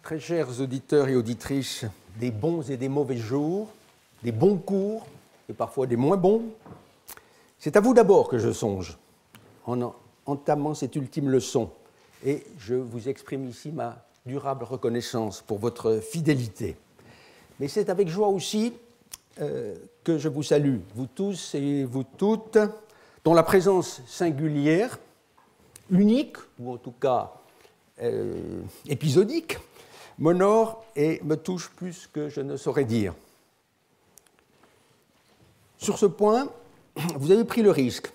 Très chers auditeurs et auditrices, des bons et des mauvais jours, des bons cours et parfois des moins bons, c'est à vous d'abord que je songe en entamant cette ultime leçon et je vous exprime ici ma durable reconnaissance pour votre fidélité. Mais c'est avec joie aussi que je vous salue, vous tous et vous toutes, dont la présence singulière, unique, ou en tout cas épisodique, m'honore et me touche plus que je ne saurais dire. Sur ce point, vous avez pris le risque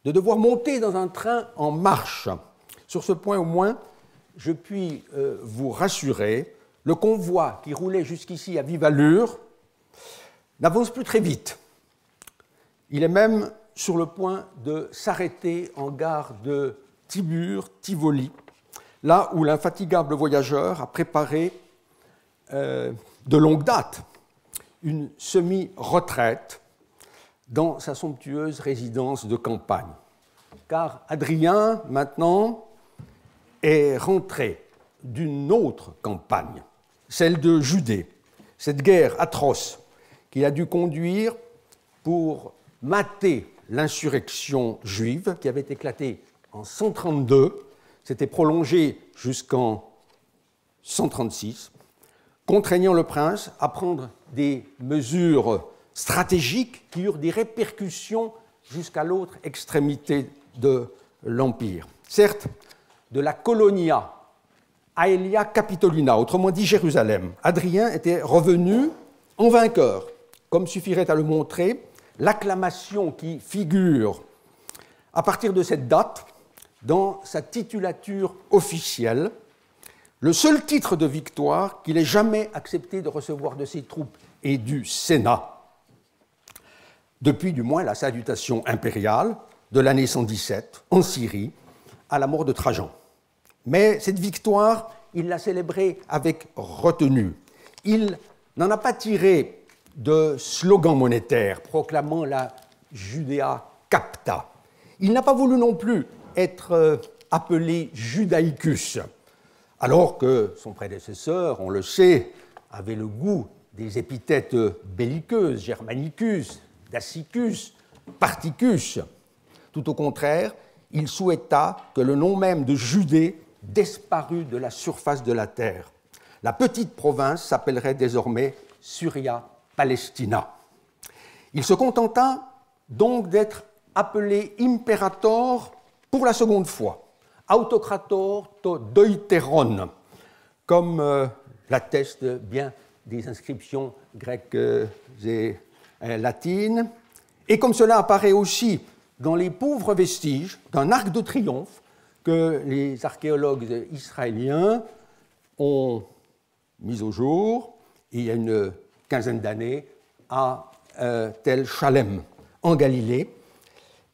de devoir monter dans un train en marche. Sur ce point, au moins, je puis vous rassurer, le convoi qui roulait jusqu'ici à vive allure n'avance plus très vite. Il est même sur le point de s'arrêter en gare de Tibur-Tivoli, là où l'infatigable voyageur a préparé de longue date une semi-retraite dans sa somptueuse résidence de campagne. Car Adrien, maintenant, est rentré d'une autre campagne, celle de Judée, cette guerre atroce qu'il a dû conduire pour mater l'insurrection juive qui avait éclaté en 132, s'était prolongée jusqu'en 136, contraignant le prince à prendre des mesures stratégiques qui eurent des répercussions jusqu'à l'autre extrémité de l'Empire. Certes, de la Colonia Aelia Capitolina, autrement dit Jérusalem, Adrien était revenu en vainqueur, comme suffirait à le montrer l'acclamation qui figure à partir de cette date dans sa titulature officielle, le seul titre de victoire qu'il ait jamais accepté de recevoir de ses troupes et du Sénat, depuis du moins la salutation impériale de l'année 117 en Syrie, à la mort de Trajan. Mais cette victoire, il l'a célébrée avec retenue. Il n'en a pas tiré de slogan monétaire proclamant la Judea Capta. Il n'a pas voulu non plus être appelé Judaicus, alors que son prédécesseur, on le sait, avait le goût des épithètes belliqueuses, Germanicus, Dassicus, Particus. Tout au contraire, il souhaita que le nom même de Judée disparût de la surface de la terre. La petite province s'appellerait désormais Syria Palestina. Il se contenta donc d'être appelé imperator pour la seconde fois, autocrator to deuteron, comme l'attestent bien des inscriptions grecques et latines, et comme cela apparaît aussi dans les pauvres vestiges d'un arc de triomphe que les archéologues israéliens ont mis au jour il y a une quinzaine d'années à Tel Shalem, en Galilée,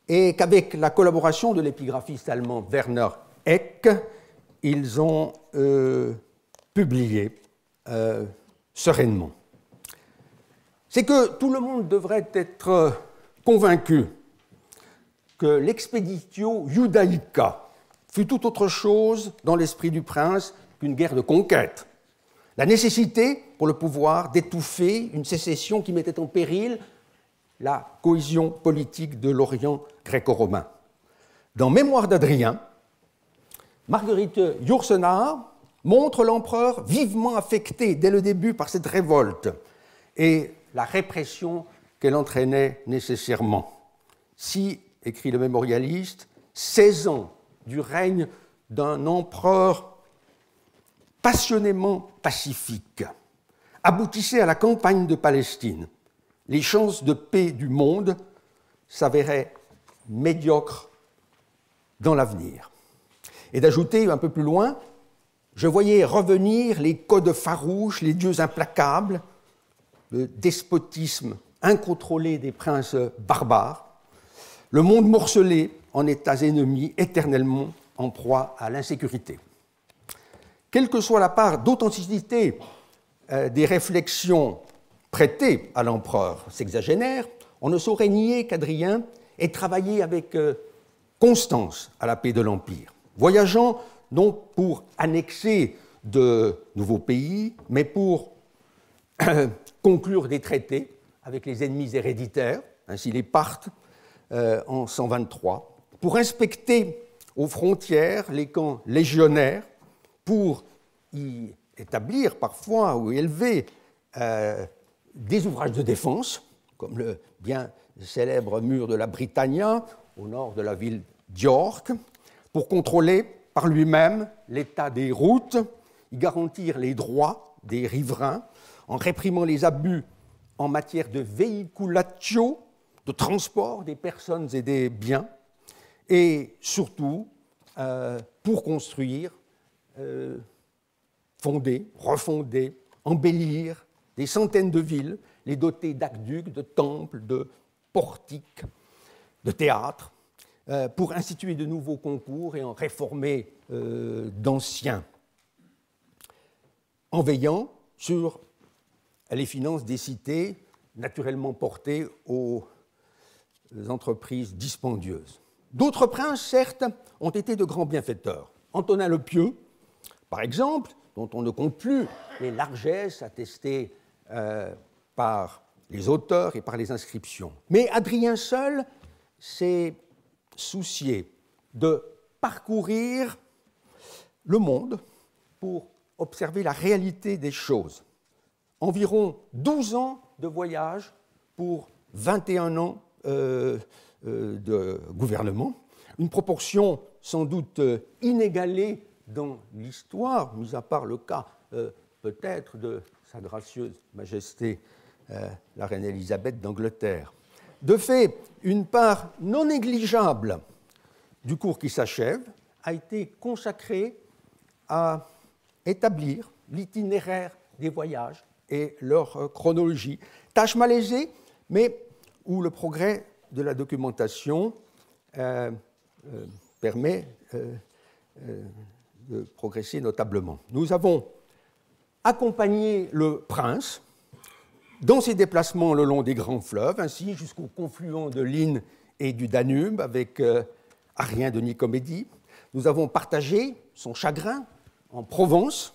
et qu'avec la collaboration de l'épigraphiste allemand Werner Eck, ils ont publié sereinement. C'est que tout le monde devrait être convaincu que l'expéditio Judaica fut tout autre chose dans l'esprit du prince qu'une guerre de conquête. La nécessité pour le pouvoir d'étouffer une sécession qui mettait en péril la cohésion politique de l'Orient gréco-romain. Dans Mémoire d'Adrien, Marguerite Yourcenar montre l'empereur vivement affecté dès le début par cette révolte et la répression qu'elle entraînait nécessairement. Si, écrit le mémorialiste, 16 ans du règne d'un empereur passionnément pacifique aboutissaient à la campagne de Palestine, les chances de paix du monde s'avéraient médiocres dans l'avenir. Et d'ajouter un peu plus loin, je voyais revenir les codes farouches, les dieux implacables, le despotisme incontrôlé des princes barbares, le monde morcelé en états ennemis éternellement en proie à l'insécurité. Quelle que soit la part d'authenticité des réflexions prêtées à l'empereur sexagénaire, on ne saurait nier qu'Adrien ait travaillé avec constance à la paix de l'Empire, voyageant donc pour annexer de nouveaux pays, mais pour conclure des traités avec les ennemis héréditaires, ainsi les Parthes en 123, pour inspecter aux frontières les camps légionnaires, pour y établir parfois ou élever des ouvrages de défense, comme le bien célèbre mur de la Britannia, au nord de la ville d'York, pour contrôler par lui-même l'état des routes, y garantir les droits des riverains, en réprimant les abus en matière de véhiculatio, de transport des personnes et des biens, et surtout pour construire, fonder, refonder, embellir des centaines de villes, les doter d'aqueducs, de temples, de portiques, de théâtres, pour instituer de nouveaux concours et en réformer d'anciens, en veillant sur les finances des cités, naturellement portées aux entreprises dispendieuses. D'autres princes, certes, ont été de grands bienfaiteurs. Antonin le Pieux, par exemple, dont on ne compte plus les largesses attestées par les auteurs et par les inscriptions. Mais Adrien seul s'est soucié de parcourir le monde pour observer la réalité des choses. Environ 12 ans de voyage pour 21 ans de gouvernement, une proportion sans doute inégalée dans l'histoire, mis à part le cas peut-être de Sa gracieuse Majesté la reine Élisabeth d'Angleterre. De fait, une part non négligeable du cours qui s'achève a été consacrée à établir l'itinéraire des voyages et leur chronologie. Tâche malaisée, mais où le progrès de la documentation permet de progresser notablement. Nous avons accompagné le prince dans ses déplacements le long des grands fleuves, ainsi jusqu'au confluent de l'Inn et du Danube avec Arien de Nicomédie. Nous avons partagé son chagrin en Provence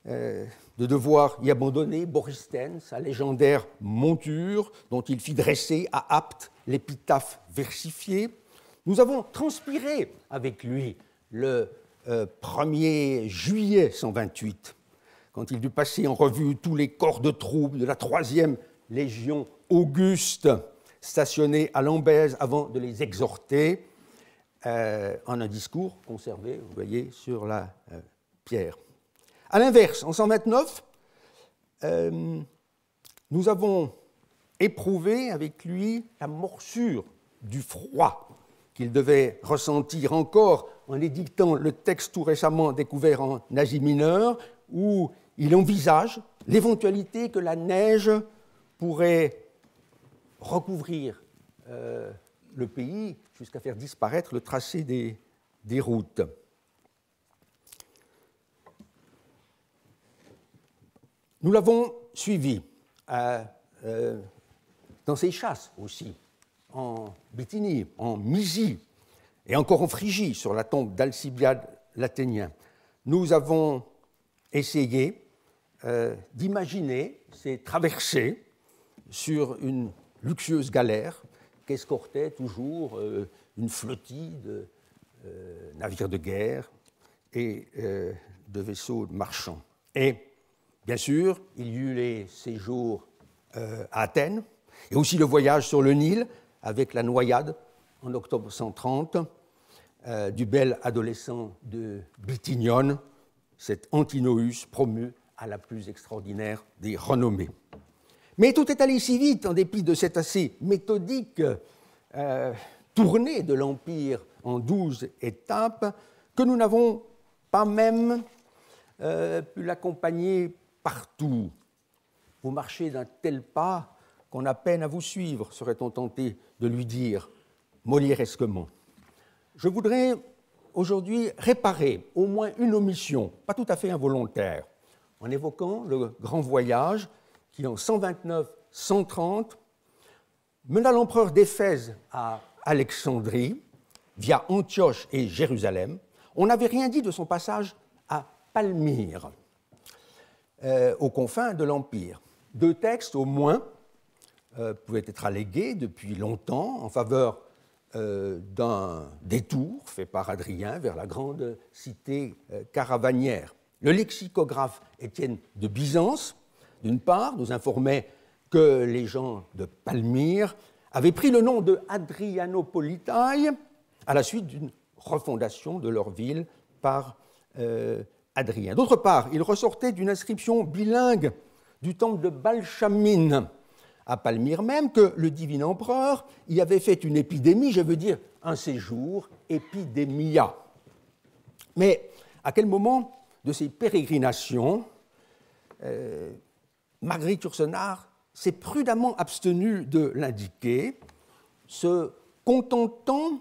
de devoir y abandonner Borysthène, sa légendaire monture dont il fit dresser à Apt l'épitaphe versifiée. Nous avons transpiré avec lui le 1er juillet 128, quand il dut passer en revue tous les corps de troupes de la 3e Légion Auguste stationnés à Lambèse avant de les exhorter en un discours conservé, vous voyez, sur la pierre. À l'inverse, en 129, nous avons éprouvé avec lui la morsure du froid qu'il devait ressentir encore en édictant le texte tout récemment découvert en Asie mineure, où il envisage l'éventualité que la neige pourrait recouvrir le pays jusqu'à faire disparaître le tracé des routes. Nous l'avons suivi dans ses chasses aussi, en Bithynie, en Mysie et encore en Phrygie, sur la tombe d'Alcibiade l'Athénien. Nous avons essayé d'imaginer ces traversées sur une luxueuse galère qu'escortait toujours une flottille de navires de guerre et de vaisseaux marchands. Et bien sûr, il y eut les séjours à Athènes et aussi le voyage sur le Nil avec la noyade en octobre 130 du bel adolescent de Bithynion, cet Antinoüs promu à la plus extraordinaire des renommées. Mais tout est allé si vite, en dépit de cette assez méthodique tournée de l'Empire en 12 étapes, que nous n'avons pas même pu l'accompagner partout. Vous marchez d'un tel pas qu'on a peine à vous suivre, serait-on tenté de lui dire molièresquement. Je voudrais aujourd'hui réparer au moins une omission, pas tout à fait involontaire, en évoquant le grand voyage qui, en 129-130, mena l'empereur d'Éphèse à Alexandrie, via Antioche et Jérusalem. On n'avait rien dit de son passage à Palmyre, aux confins de l'Empire. 2 textes au moins pouvaient être allégués depuis longtemps en faveur d'un détour fait par Hadrien vers la grande cité caravanière. Le lexicographe Étienne de Byzance, d'une part, nous informait que les gens de Palmyre avaient pris le nom de Hadrianopolitae à la suite d'une refondation de leur ville par Hadrien. D'autre part, il ressortait d'une inscription bilingue du temple de Balchamine à Palmyre même que le divin empereur y avait fait une épidémie, je veux dire un séjour, épidémia. Mais à quel moment de ces pérégrinations, Marguerite Yourcenar s'est prudemment abstenue de l'indiquer, se contentant,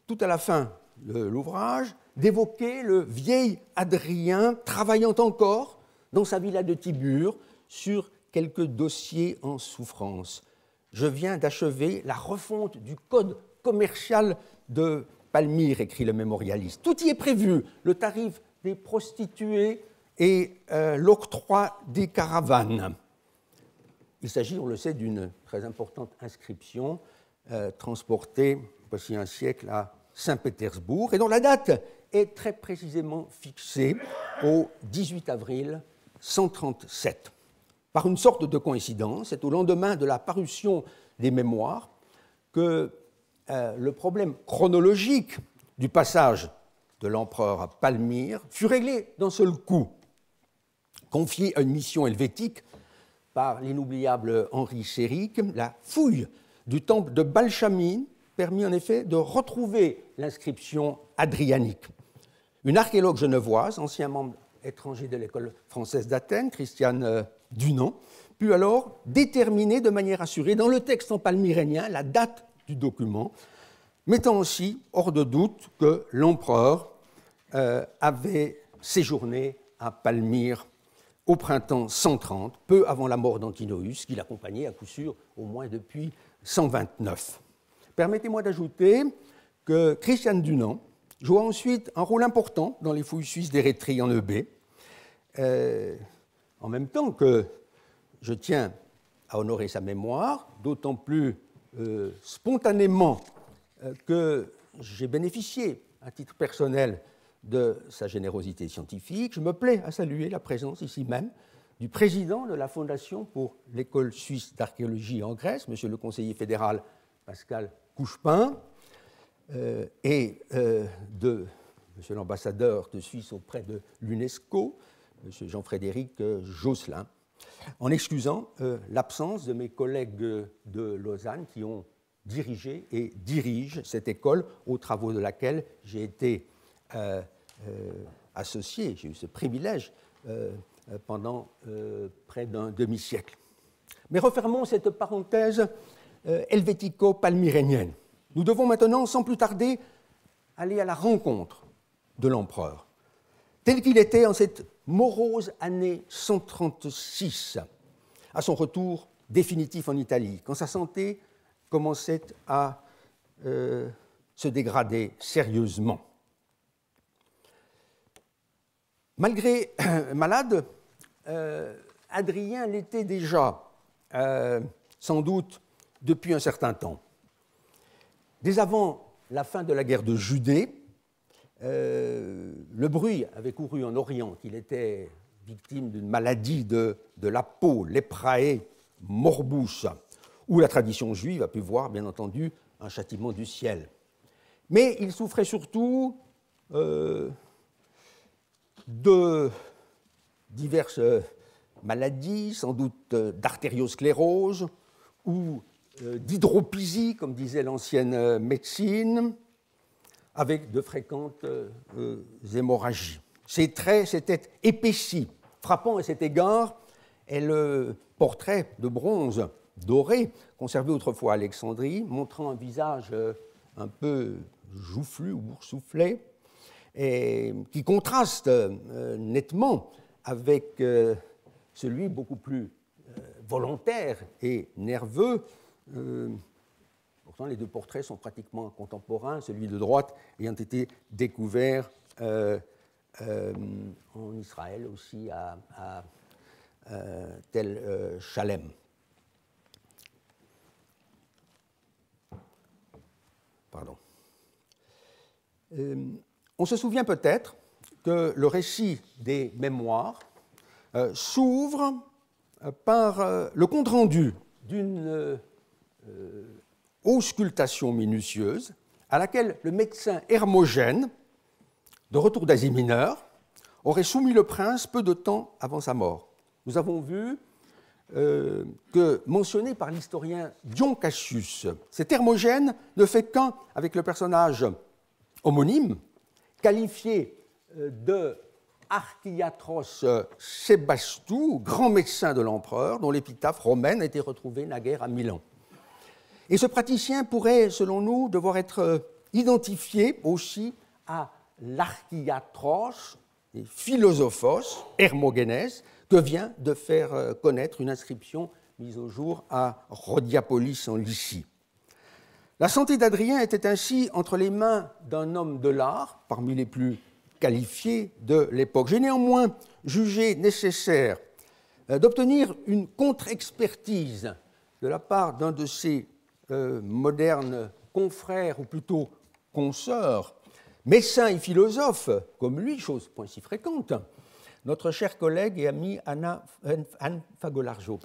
tout à la fin de l'ouvrage, d'évoquer le vieil Hadrien travaillant encore dans sa villa de Tibur sur quelques dossiers en souffrance. Je viens d'achever la refonte du code commercial de Palmyre, écrit le mémorialiste. Tout y est prévu, le tarif des prostituées et l'octroi des caravanes. Il s'agit, on le sait, d'une très importante inscription transportée, voici un siècle, à Saint-Pétersbourg, et dont la date est très précisément fixée au 18 avril 137. Par une sorte de coïncidence, c'est au lendemain de la parution des mémoires que le problème chronologique du passage de l'empereur à Palmyre fut réglé d'un seul coup. Confié à une mission helvétique par l'inoubliable Henri Séric, la fouille du temple de Balchamine permit en effet de retrouver l'inscription hadrianique. Une archéologue genevoise, ancien membre étranger de l'école française d'Athènes, Christiane Dunant, put alors déterminer de manière assurée dans le texte en palmyrénien la date du document, mettant aussi hors de doute que l'empereur avait séjourné à Palmyre au printemps 130, peu avant la mort d'Antinoüs, qui l'accompagnait à coup sûr au moins depuis 129. Permettez-moi d'ajouter que Christiane Dunant joua ensuite un rôle important dans les fouilles suisses d'Érythrée en Eubée, en même temps que je tiens à honorer sa mémoire, d'autant plus spontanément que j'ai bénéficié à titre personnel de sa générosité scientifique. Je me plais à saluer la présence ici même du président de la Fondation pour l'école suisse d'archéologie en Grèce, monsieur le conseiller fédéral Pascal Couchepin, et de monsieur l'ambassadeur de Suisse auprès de l'UNESCO, monsieur Jean-Frédéric Josselin, en excusant l'absence de mes collègues de Lausanne qui ont dirigé et dirigent cette école, aux travaux de laquelle j'ai été associé, j'ai eu ce privilège pendant près d'un demi-siècle. Mais refermons cette parenthèse helvético-palmyrénienne. Nous devons maintenant, sans plus tarder, aller à la rencontre de l'empereur, tel qu'il était en cette morose année 136, à son retour définitif en Italie, quand sa santé commençait à se dégrader sérieusement. Malgré malade, Hadrien l'était déjà, sans doute, depuis un certain temps. Dès avant la fin de la guerre de Judée, le bruit avait couru en Orient qu'il était victime d'une maladie de la peau, léprae morbus, où la tradition juive a pu voir, bien entendu, un châtiment du ciel. Mais il souffrait surtout de diverses maladies, sans doute d'artériosclérose ou d'hydropisie, comme disait l'ancienne médecine, avec de fréquentes hémorragies. Ses traits s'étaient épaissis. Frappant à cet égard est le portrait de bronze doré, conservé autrefois à Alexandrie, montrant un visage un peu joufflu ou boursouflé, et qui contraste nettement avec celui beaucoup plus volontaire et nerveux. Pourtant, les deux portraits sont pratiquement contemporains, celui de droite ayant été découvert en Israël aussi, à Tel Shalem. Pardon. On se souvient peut-être que le récit des mémoires s'ouvre par le compte-rendu d'une auscultation minutieuse à laquelle le médecin Hermogène, de retour d'Asie mineure, aurait soumis le prince peu de temps avant sa mort. Nous avons vu que, mentionné par l'historien Dion Cassius, cet Hermogène ne fait qu'un avec le personnage homonyme, qualifié de Archiatros Sébastou, grand médecin de l'empereur, dont l'épitaphe romaine a été retrouvée naguère à Milan. Et ce praticien pourrait, selon nous, devoir être identifié aussi à l'archiatros et philosophos, Hermogenes, que vient de faire connaître une inscription mise au jour à Rhodiapolis en Lycie. La santé d'Adrien était ainsi entre les mains d'un homme de l'art, parmi les plus qualifiés de l'époque. J'ai néanmoins jugé nécessaire d'obtenir une contre-expertise de la part d'un de ces modernes confrères, ou plutôt consoeurs, médecins et philosophes, comme lui, chose point si fréquente, notre chère collègue et amie Anne Fagolargeau.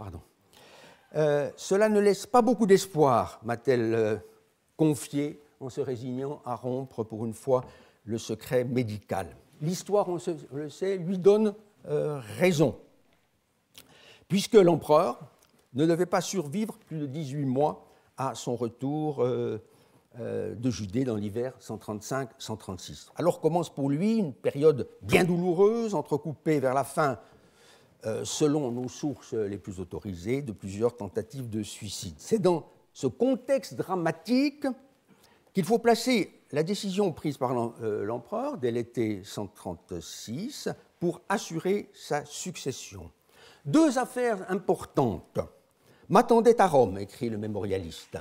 Cela ne laisse pas beaucoup d'espoir, m'a-t-elle confié en se résignant à rompre pour une fois le secret médical. L'histoire, on le sait, lui donne raison, puisque l'empereur ne devait pas survivre plus de 18 mois à son retour de Judée dans l'hiver 135-136. Alors commence pour lui une période bien douloureuse, entrecoupée vers la fin, selon nos sources les plus autorisées, de plusieurs tentatives de suicide. C'est dans ce contexte dramatique qu'il faut placer la décision prise par l'empereur dès l'été 136 pour assurer sa succession. Deux affaires importantes m'attendaient à Rome, écrit le mémorialiste.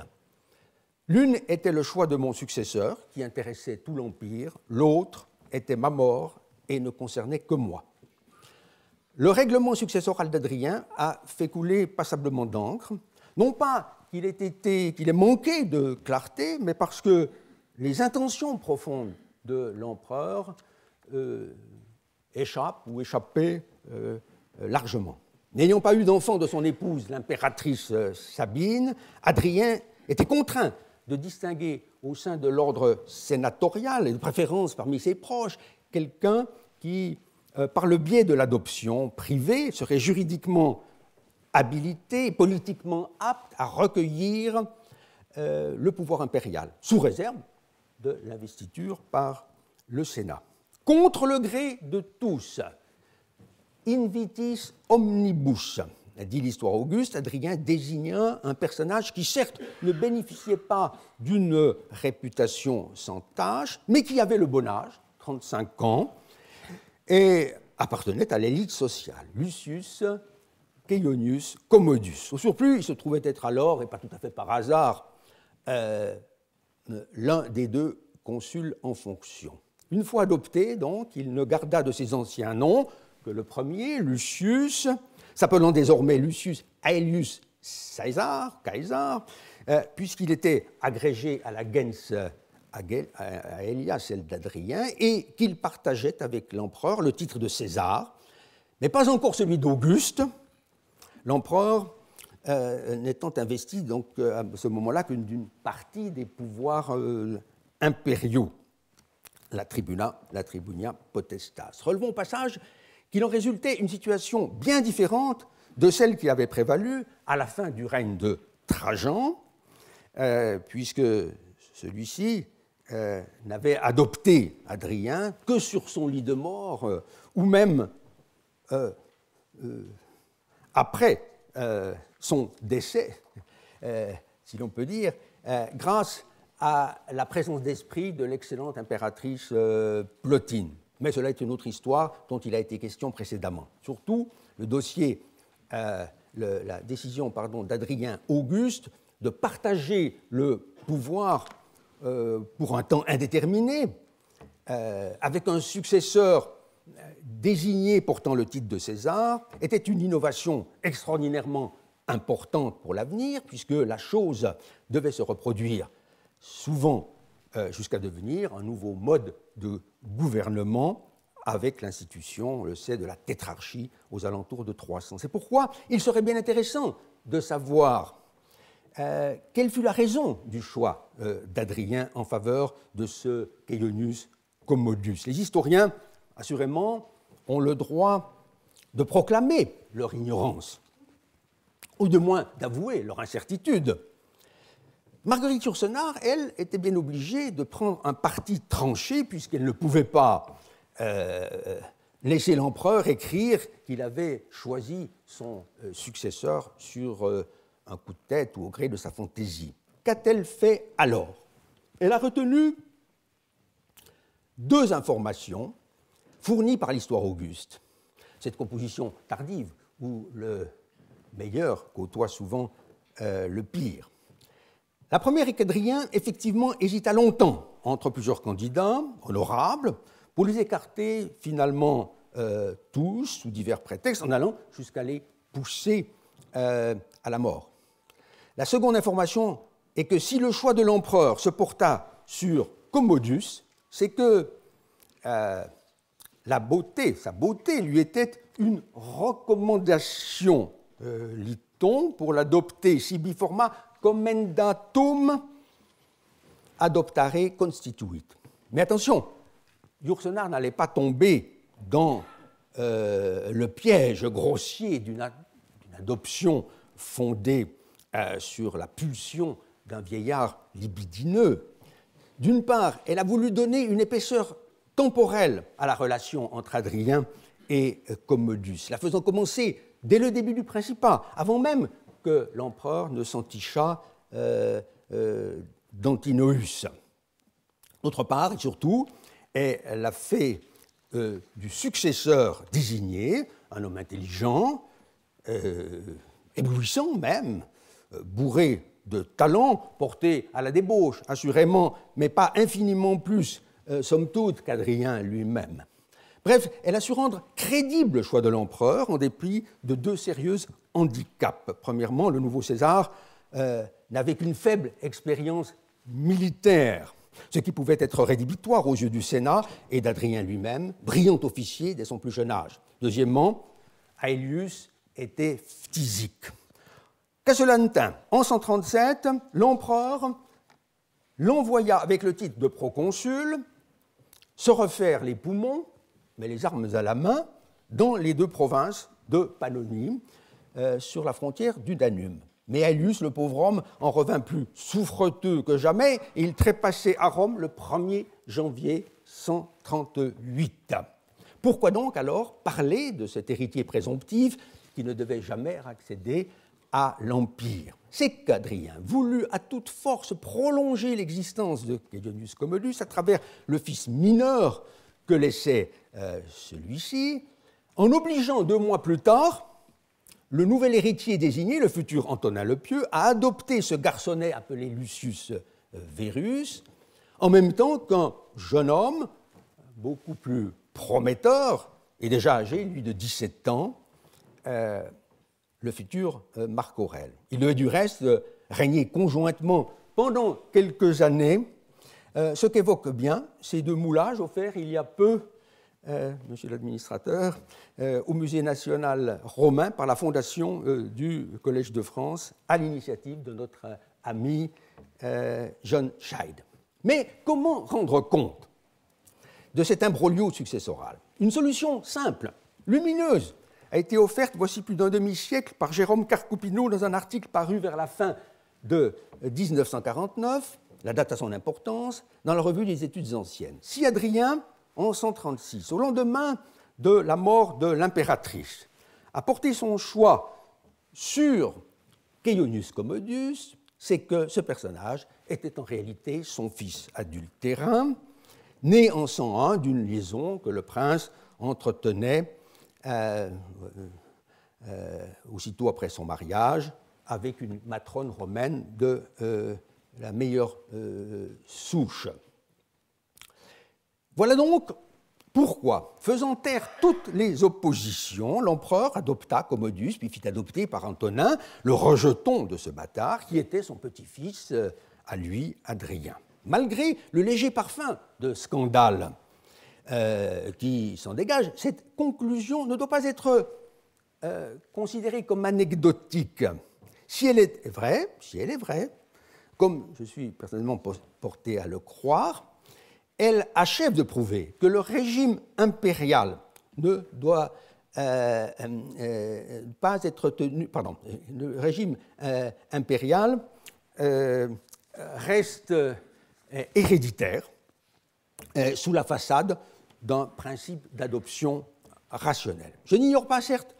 L'une était le choix de mon successeur, qui intéressait tout l'Empire, l'autre était ma mort et ne concernait que moi. Le règlement successoral d'Adrien a fait couler passablement d'encre, non pas qu'il ait manqué de clarté, mais parce que les intentions profondes de l'empereur échappent ou échappaient largement. N'ayant pas eu d'enfant de son épouse, l'impératrice Sabine, Adrien était contraint de distinguer au sein de l'ordre sénatorial, et de préférence parmi ses proches, quelqu'un qui, par le biais de l'adoption privée, serait juridiquement habilité et politiquement apte à recueillir le pouvoir impérial, sous réserve de l'investiture par le Sénat. Contre le gré de tous, invitis omnibus, dit l'histoire auguste, Adrien désigna un personnage qui, certes, ne bénéficiait pas d'une réputation sans tache, mais qui avait le bon âge, 35 ans, et appartenait à l'élite sociale, Lucius Ceionius Commodus. Au surplus, il se trouvait être alors, et pas tout à fait par hasard, l'un des deux consuls en fonction. Une fois adopté, donc, il ne garda de ses anciens noms que le premier, Lucius, s'appelant désormais Lucius Aelius Caesar, puisqu'il était agrégé à la gens Aelia, celle d'Adrien, et qu'il partageait avec l'empereur le titre de César, mais pas encore celui d'Auguste, l'empereur n'étant investi donc à ce moment-là que d'une partie des pouvoirs impériaux, la tribunia potestas. Relevons au passage qu'il en résultait une situation bien différente de celle qui avait prévalu à la fin du règne de Trajan, puisque celui-ci n'avait adopté Adrien que sur son lit de mort, ou même après son décès, si l'on peut dire, grâce à la présence d'esprit de l'excellente impératrice Plotine. Mais cela est une autre histoire dont il a été question précédemment. Surtout, le dossier, la décision d'Adrien Auguste de partager le pouvoir pour un temps indéterminé avec un successeur désigné portant le titre de César, était une innovation extraordinairement importante pour l'avenir, puisque la chose devait se reproduire souvent jusqu'à devenir un nouveau mode de gouvernement avec l'institution, on le sait, de la tétrarchie aux alentours de 300. C'est pourquoi il serait bien intéressant de savoir quelle fut la raison du choix d'Adrien en faveur de ce Ceionius Commodus. Les historiens, assurément, ont le droit de proclamer leur ignorance, ou de moins d'avouer leur incertitude. Marguerite Yourcenar, elle, était bien obligée de prendre un parti tranché, puisqu'elle ne pouvait pas laisser l'empereur écrire qu'il avait choisi son successeur sur un coup de tête ou au gré de sa fantaisie. Qu'a-t-elle fait alors? Elle a retenu deux informations fournies par l'histoire auguste. Cette composition tardive, où le meilleur côtoie souvent le pire. La première est qu'Adrien, effectivement, hésita longtemps entre plusieurs candidats honorables pour les écarter finalement tous, sous divers prétextes, en allant jusqu'à les pousser à la mort. La seconde information est que si le choix de l'empereur se porta sur Commodus, c'est que sa beauté lui était une recommandation, lit-on, pour l'adopter sibi forma commendatum adoptare constituit. Mais attention, Yourcenar n'allait pas tomber dans le piège grossier d'une adoption fondée sur la pulsion d'un vieillard libidineux. D'une part, elle a voulu donner une épaisseur temporelle à la relation entre Adrien et Commodus, la faisant commencer dès le début du Principat, avant même que l'empereur ne s'entichât d'Antinoüs. D'autre part, et surtout, elle a fait du successeur désigné un homme intelligent, éblouissant même, bourré de talent, porté à la débauche, assurément, mais pas infiniment plus, somme toute, qu'Adrien lui-même. Bref, elle a su rendre crédible le choix de l'empereur en dépit de deux sérieux handicaps. Premièrement, le nouveau César n'avait qu'une faible expérience militaire, ce qui pouvait être rédhibitoire aux yeux du Sénat et d'Adrien lui-même, brillant officier dès son plus jeune âge. Deuxièmement, Aelius était phtisique. Qu'à cela ne tint, en 137, l'empereur l'envoya avec le titre de proconsul se refaire les poumons, mais les armes à la main, dans les deux provinces de Pannonie, sur la frontière du Danube. Mais Aelius, le pauvre homme, en revint plus souffreteux que jamais, et il trépassait à Rome le 1er janvier 138. Pourquoi donc alors parler de cet héritier présomptif qui ne devait jamais accéder à l'Empire? C'est qu'Adrien voulut à toute force prolonger l'existence de Ceionius Commodus à travers le fils mineur que laissait celui-ci, en obligeant 2 mois plus tard le nouvel héritier désigné, le futur Antonin le Pieux, à adopter ce garçonnet appelé Lucius Verus, en même temps qu'un jeune homme beaucoup plus prometteur, et déjà âgé, lui, de 17 ans, le futur Marc Aurèle. Il devait du reste régner conjointement pendant quelques années, ce qu'évoquent bien ces deux moulages offerts il y a peu, monsieur l'administrateur, au Musée national romain par la fondation du Collège de France à l'initiative de notre ami John Scheid. Mais comment rendre compte de cet imbroglio successoral? Une solution simple, lumineuse, a été offerte voici plus d'un demi-siècle par Jérôme Carcopino dans un article paru vers la fin de 1949, la date a son importance, dans la revue des études anciennes. Si Adrien, en 136, au lendemain de la mort de l'impératrice, a porté son choix sur Ceionius Commodus, c'est que ce personnage était en réalité son fils adultérin, né en 101 d'une liaison que le prince entretenait aussitôt après son mariage avec une matrone romaine de la meilleure souche. Voilà donc pourquoi, faisant taire toutes les oppositions, l'empereur adopta Commodus, puis fit adopter par Antonin le rejeton de ce bâtard, qui était son petit-fils à lui, Adrien. Malgré le léger parfum de scandale qui s'en dégage, cette conclusion ne doit pas être considérée comme anecdotique. Si elle est vraie, comme je suis personnellement porté à le croire, elle achève de prouver que le régime impérial ne doit pas être tenu. Pardon, le régime impérial reste héréditaire sous la façade d'un principe d'adoption rationnelle. Je n'ignore pas, certes,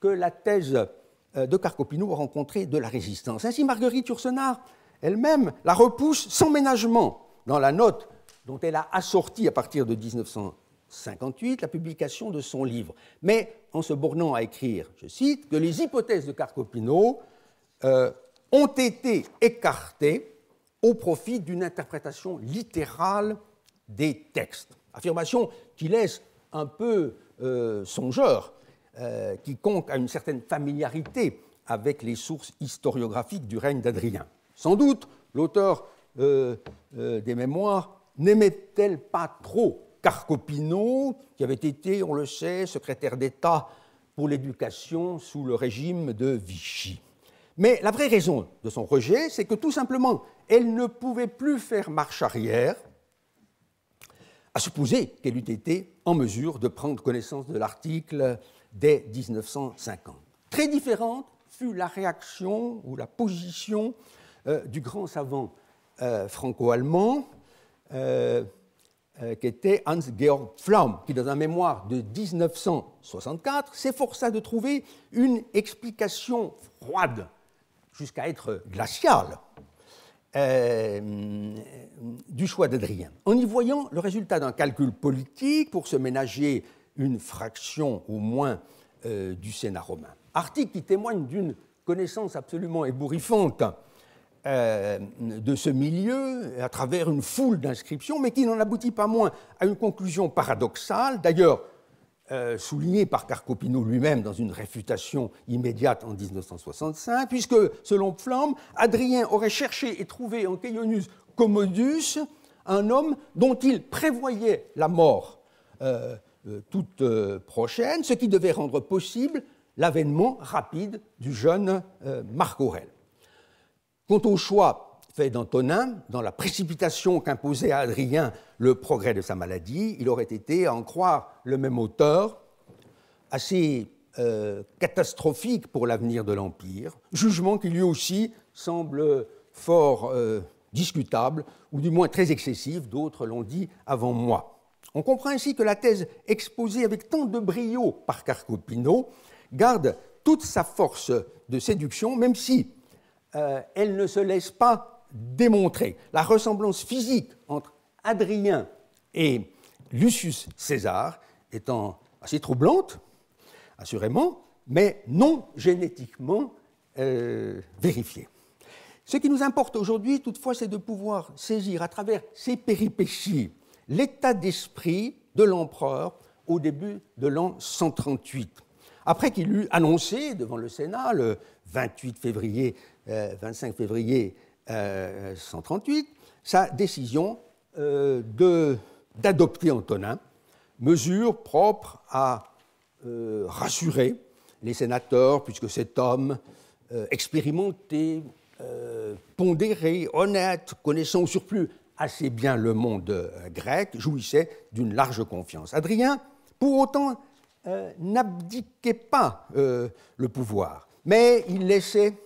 que la thèse de Carcopino a rencontré de la résistance. Ainsi, Marguerite Yourcenar elle-même la repousse sans ménagement dans la note dont elle a assorti à partir de 1958 la publication de son livre, mais en se bornant à écrire, je cite, que les hypothèses de Carcopino ont été écartées au profit d'une interprétation littérale des textes. Affirmation qui laisse un peu songeur quiconque a une certaine familiarité avec les sources historiographiques du règne d'Adrien. Sans doute, l'auteur des mémoires n'aimait-elle pas trop Carcopino, qui avait été, on le sait, secrétaire d'État pour l'éducation sous le régime de Vichy. Mais la vraie raison de son rejet, c'est que tout simplement, elle ne pouvait plus faire marche arrière, à supposer qu'elle eût été en mesure de prendre connaissance de l'article dès 1950. Très différente fut la réaction ou la position du grand savant franco-allemand qui était Hans-Georg Pflaum, qui, dans un mémoire de 1964, s'efforça de trouver une explication froide, jusqu'à être glaciale, du choix d'Adrien, en y voyant le résultat d'un calcul politique pour se ménager une fraction au moins du Sénat romain. Article qui témoigne d'une connaissance absolument ébouriffante de ce milieu à travers une foule d'inscriptions, mais qui n'en aboutit pas moins à une conclusion paradoxale, d'ailleurs soulignée par Carcopino lui-même dans une réfutation immédiate en 1965, puisque, selon Pflaum, Adrien aurait cherché et trouvé en Ceionius Commodus un homme dont il prévoyait la mort toute prochaine, ce qui devait rendre possible l'avènement rapide du jeune Marc Aurèle. Quant au choix fait d'Antonin, dans la précipitation qu'imposait à Adrien le progrès de sa maladie, il aurait été, à en croire le même auteur, assez catastrophique pour l'avenir de l'Empire, jugement qui lui aussi semble fort discutable, ou du moins très excessif, d'autres l'ont dit avant moi. On comprend ainsi que la thèse exposée avec tant de brio par Carcopino garde toute sa force de séduction, même si elle ne se laisse pas démontrer. La ressemblance physique entre Adrien et Lucius César étant assez troublante, assurément, mais non génétiquement vérifiée. Ce qui nous importe aujourd'hui, toutefois, c'est de pouvoir saisir à travers ces péripéties l'état d'esprit de l'empereur au début de l'an 138, après qu'il eut annoncé devant le Sénat le 25 février 138 sa décision d'adopter Antonin, mesure propre à rassurer les sénateurs, puisque cet homme expérimenté, pondéré, honnête, connaissant au surplus assez bien le monde grec, jouissait d'une large confiance. Adrien, pour autant, n'abdiquait pas le pouvoir, mais il laissait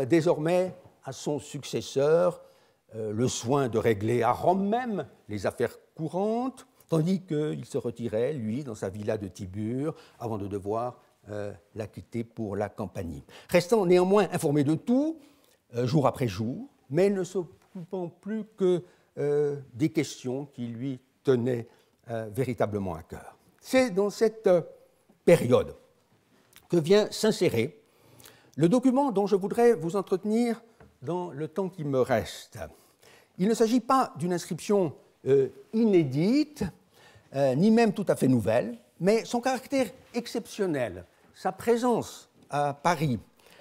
désormais à son successeur le soin de régler à Rome même les affaires courantes, tandis qu'il se retirait, lui, dans sa villa de Tibure, avant de devoir la quitter pour la Campanie. Restant néanmoins informé de tout, jour après jour, mais ne s'occupant plus que des questions qui lui tenaient véritablement à cœur. C'est dans cette période que vient s'insérer le document dont je voudrais vous entretenir dans le temps qui me reste. Il ne s'agit pas d'une inscription inédite, ni même tout à fait nouvelle, mais son caractère exceptionnel, sa présence à Paris,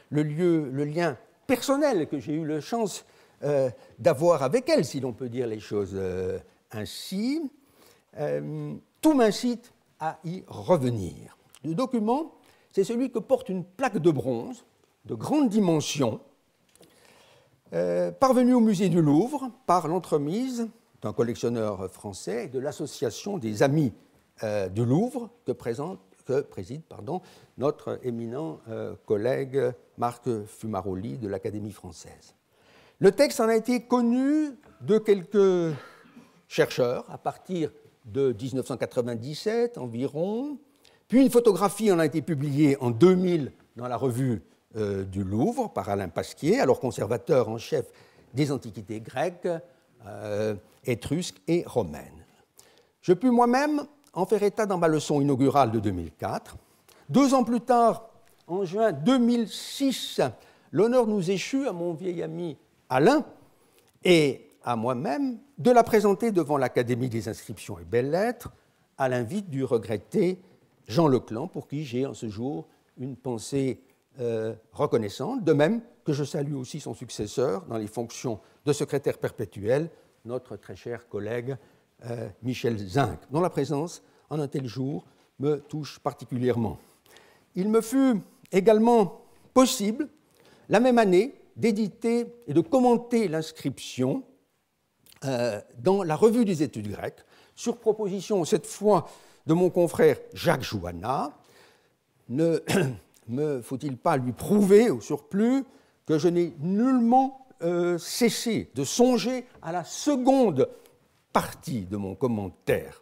le lien personnel que j'ai eu la chance d'avoir avec elle, si l'on peut dire les choses ainsi, tout m'incite à y revenir. Le document, c'est celui que porte une plaque de bronze de grande dimension, parvenue au musée du Louvre par l'entremise d'un collectionneur français et de l'association des Amis du Louvre que préside notre éminent collègue Marc Fumaroli de l'Académie française. Le texte en a été connu de quelques chercheurs à partir de 1997 environ, puis une photographie en a été publiée en 2000 dans la revue du Louvre par Alain Pasquier, alors conservateur en chef des antiquités grecques, étrusques et romaines. Je pus moi-même en faire état dans ma leçon inaugurale de 2004. 2 ans plus tard, en juin 2006, l'honneur nous échut à mon vieil ami Alain et à moi-même de la présenter devant l'Académie des inscriptions et belles-lettres à l'invite du regretté Jean Leclan, pour qui j'ai en ce jour une pensée reconnaissante, de même que je salue aussi son successeur dans les fonctions de secrétaire perpétuel, notre très cher collègue Michel Zinc, dont la présence en un tel jour me touche particulièrement. Il me fut également possible, la même année, d'éditer et de commenter l'inscription dans la Revue des études grecques, sur proposition cette fois de mon confrère Jacques Jouanna. Ne me faut-il pas lui prouver au surplus que je n'ai nullement cessé de songer à la seconde partie de mon commentaire,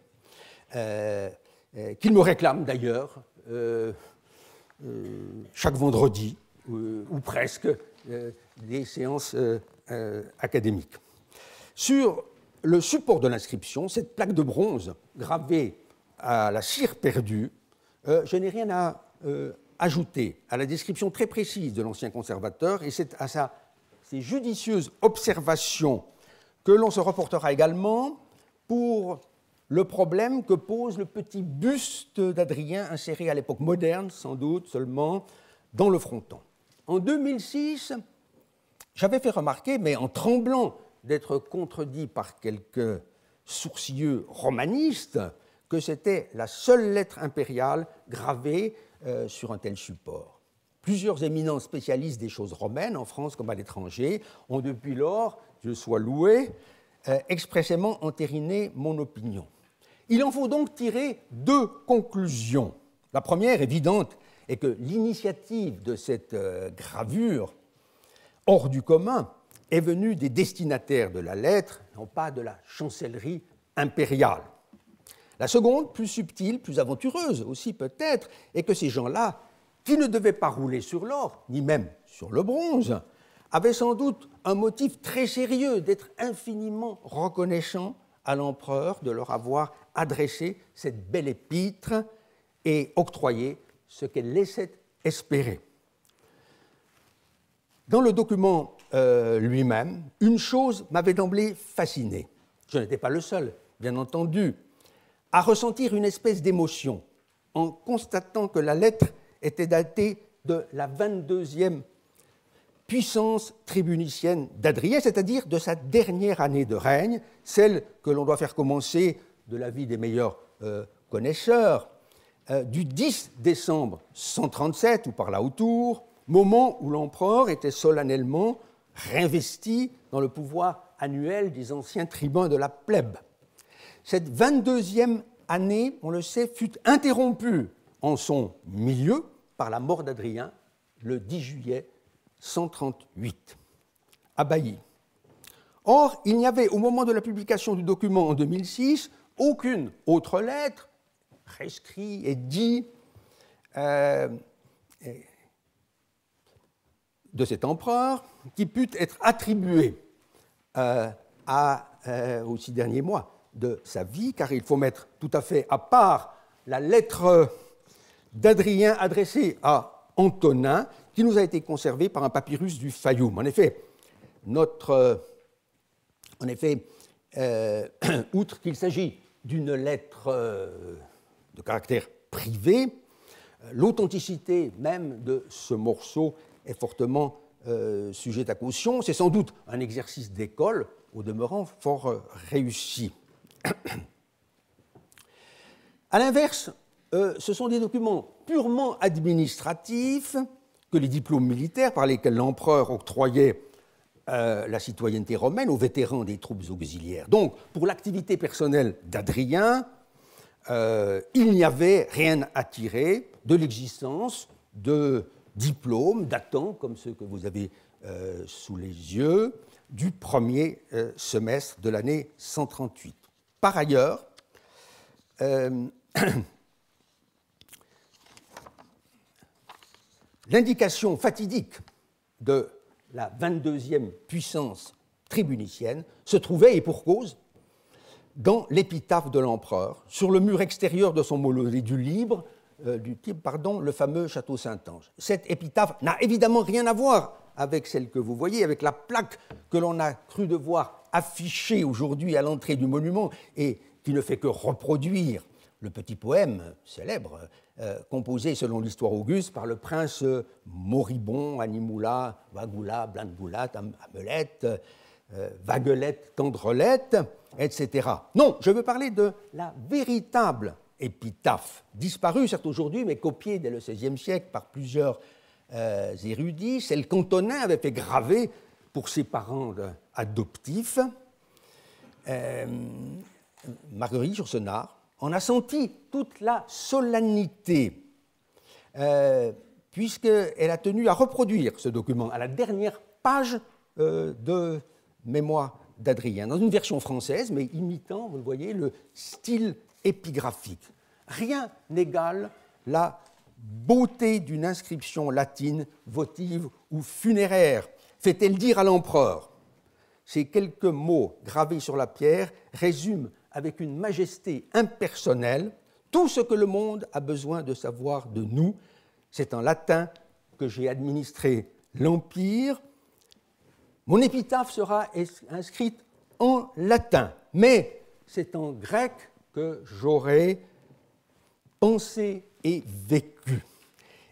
qu'il me réclame d'ailleurs chaque vendredi, ou presque, des séances académiques. Sur le support de l'inscription, cette plaque de bronze gravée à la cire perdue, je n'ai rien à ajouter à la description très précise de l'ancien conservateur, et c'est à ces judicieuses observations que l'on se reportera également pour le problème que pose le petit buste d'Adrien inséré à l'époque moderne, sans doute seulement, dans le fronton. En 2006, j'avais fait remarquer, mais en tremblant d'être contredit par quelques sourcilleux romanistes, que c'était la seule lettre impériale gravée sur un tel support. Plusieurs éminents spécialistes des choses romaines, en France comme à l'étranger, ont depuis lors, je sois loué, expressément entériné mon opinion. Il en faut donc tirer 2 conclusions. La première, évidente, est que l'initiative de cette gravure hors du commun est venue des destinataires de la lettre, non pas de la chancellerie impériale. La seconde, plus subtile, plus aventureuse aussi peut-être, est que ces gens-là, qui ne devaient pas rouler sur l'or, ni même sur le bronze, avaient sans doute un motif très sérieux d'être infiniment reconnaissants à l'empereur de leur avoir adressé cette belle épître et octroyé ce qu'elle laissait espérer. Dans le document lui-même, une chose m'avait d'emblée fasciné. Je n'étais pas le seul, bien entendu, à ressentir une espèce d'émotion en constatant que la lettre était datée de la 22e puissance tribunicienne d'Adrien, c'est-à-dire de sa dernière année de règne, celle que l'on doit faire commencer, de l'avis des meilleurs connaisseurs, du 10 décembre 137 ou par là autour, moment où l'empereur était solennellement réinvesti dans le pouvoir annuel des anciens tribuns de la plèbe. Cette 22e année, on le sait, fut interrompue en son milieu par la mort d'Adrien le 10 juillet 138, à Bailly. Or, il n'y avait, au moment de la publication du document en 2006, aucune autre lettre, prescrit et dit, de cet empereur qui put être attribuée aux 6 derniers mois de sa vie, car il faut mettre tout à fait à part la lettre d'Adrien adressée à Antonin, qui nous a été conservée par un papyrus du Fayoum. En effet, outre qu'il s'agit d'une lettre de caractère privé, l'authenticité même de ce morceau est fortement sujette à caution. C'est sans doute un exercice d'école, au demeurant fort réussi. À l'inverse, ce sont des documents purement administratifs que les diplômes militaires par lesquels l'empereur octroyait la citoyenneté romaine aux vétérans des troupes auxiliaires. Donc, pour l'activité personnelle d'Adrien, il n'y avait rien à tirer de l'existence de diplômes datant, comme ceux que vous avez sous les yeux, du premier semestre de l'année 138. Par ailleurs, l'indication fatidique de la 22e puissance tribunicienne se trouvait, et pour cause, dans l'épitaphe de l'empereur, sur le mur extérieur de son mausolée du type, le fameux château Saint-Ange. Cette épitaphe n'a évidemment rien à voir avec celle que vous voyez, avec la plaque que l'on a cru devoir afficher aujourd'hui à l'entrée du monument et qui ne fait que reproduire le petit poème célèbre composé selon l'histoire auguste par le prince moribond, Animula, Vagula, Blandgoulat, Amelette, Vaguelette, Tendrelette, etc. Non, je veux parler de la véritable épitaphe, disparue certes aujourd'hui, mais copiée dès le XVIe siècle par plusieurs érudits, celle qu'Antonin avait fait graver pour ses parents adoptifs. Marguerite Yourcenar en a senti toute la solennité, puisqu'elle a tenu à reproduire ce document à la dernière page de Mémoires d'Adrien, dans une version française, mais imitant, vous le voyez, le style épigraphique. Rien n'égale la beauté d'une inscription latine, votive ou funéraire, fait-elle dire à l'empereur. Ces quelques mots gravés sur la pierre résument avec une majesté impersonnelle tout ce que le monde a besoin de savoir de nous. C'est en latin que j'ai administré l'Empire. Mon épitaphe sera inscrite en latin, mais c'est en grec que j'aurai pensé et vécu.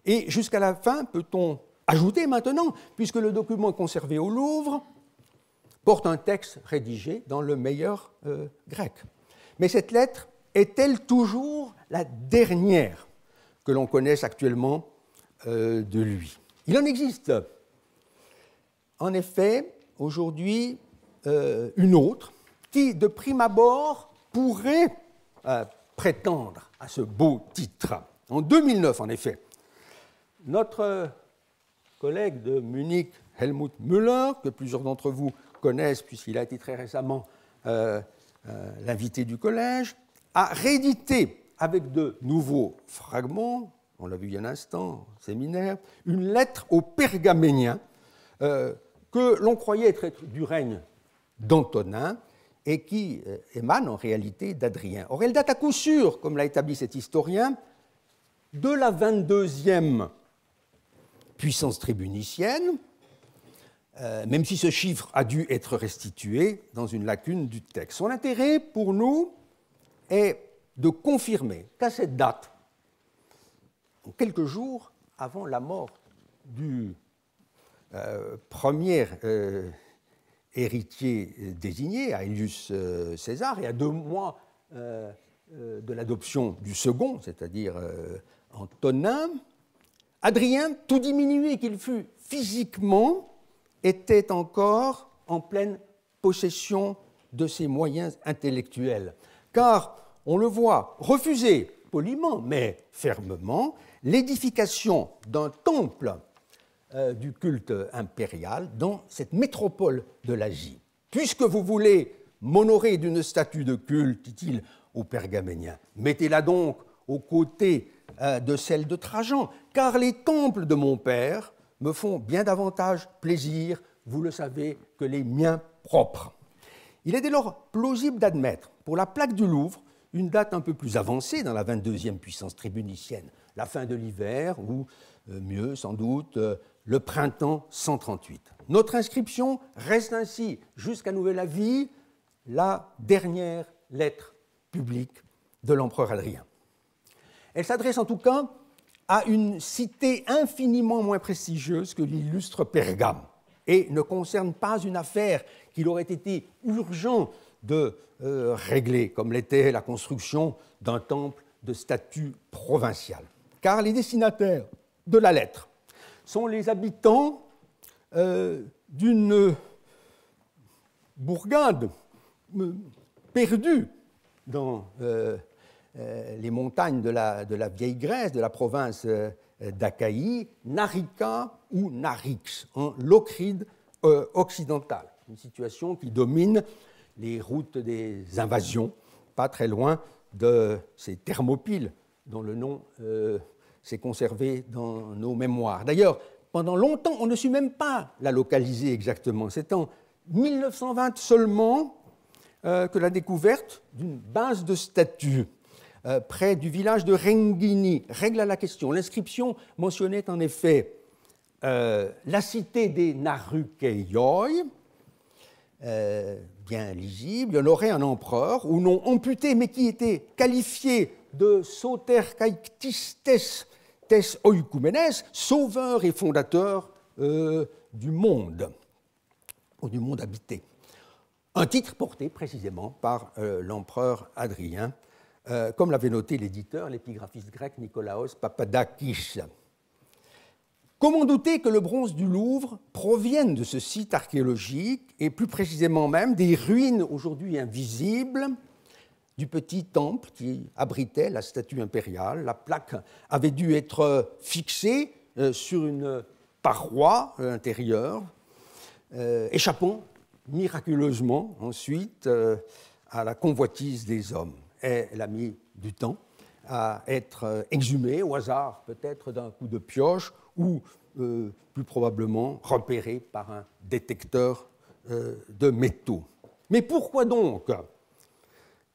Et jusqu'à la fin, peut-on ajouter maintenant, puisque le document conservé au Louvre porte un texte rédigé dans le meilleur grec. Mais cette lettre est-elle toujours la dernière que l'on connaisse actuellement de lui? Il en existe, en effet, aujourd'hui, une autre qui, de prime abord, pourrait prétendre à ce beau titre. En 2009, en effet, notre collègue de Munich, Helmut Müller, que plusieurs d'entre vous connaissent puisqu'il a été très récemment l'invité du collège, a réédité avec de nouveaux fragments, on l'a vu il y a un instant au séminaire, une lettre aux Pergaméniens que l'on croyait être du règne d'Antonin et qui émane en réalité d'Adrien. Or, elle date à coup sûr, comme l'a établi cet historien, de la 22e puissance tribunicienne, même si ce chiffre a dû être restitué dans une lacune du texte. Son intérêt pour nous est de confirmer qu'à cette date, quelques jours avant la mort du premier héritier désigné, Aelius César, et à 2 mois de l'adoption du second, c'est-à-dire Antonin, Adrien, tout diminué qu'il fût physiquement, était encore en pleine possession de ses moyens intellectuels. Car, on le voit, refuser poliment mais fermement l'édification d'un temple du culte impérial dans cette métropole de l'Asie. Puisque vous voulez m'honorer d'une statue de culte, dit-il aux Pergaméniens, mettez-la donc aux côtés de celle de Trajan, car les temples de mon père me font bien davantage plaisir, vous le savez, que les miens propres. Il est dès lors plausible d'admettre, pour la plaque du Louvre, une date un peu plus avancée dans la 22e puissance tribunicienne, la fin de l'hiver ou, mieux sans doute, le printemps 138. Notre inscription reste ainsi, jusqu'à nouvel avis, la dernière lettre publique de l'empereur Hadrien. Elle s'adresse en tout cas à une cité infiniment moins prestigieuse que l'illustre Pergame et ne concerne pas une affaire qu'il aurait été urgent de régler, comme l'était la construction d'un temple de statut provincial. Car les destinataires de la lettre sont les habitants d'une bourgade perdue dans les montagnes de la vieille Grèce, de la province d'Achaïe, Narica ou Narix, en Locride occidentale. Une situation qui domine les routes des invasions, pas très loin de ces Thermopyles, dont le nom s'est conservé dans nos mémoires. D'ailleurs, pendant longtemps, on ne sut même pas la localiser exactement. C'est en 1920 seulement que la découverte d'une base de statues près du village de Rengini régla la question. L'inscription mentionnait en effet la cité des Narukeioi, bien lisible. Il y en aurait un empereur, au nom amputé, mais qui était qualifié de Soter Kaiktistes tes Oikoumènes, sauveur et fondateur du monde, ou du monde habité. Un titre porté précisément par l'empereur Hadrien, comme l'avait noté l'éditeur, l'épigraphiste grec Nikolaos Papadakis. Comment douter que le bronze du Louvre provienne de ce site archéologique, et plus précisément même des ruines aujourd'hui invisibles du petit temple qui abritait la statue impériale. La plaque avait dû être fixée sur une paroi intérieure, échappant miraculeusement ensuite à la convoitise des hommes. Elle a mis du temps à être exhumée au hasard peut-être d'un coup de pioche ou plus probablement repérée par un détecteur de métaux. Mais pourquoi donc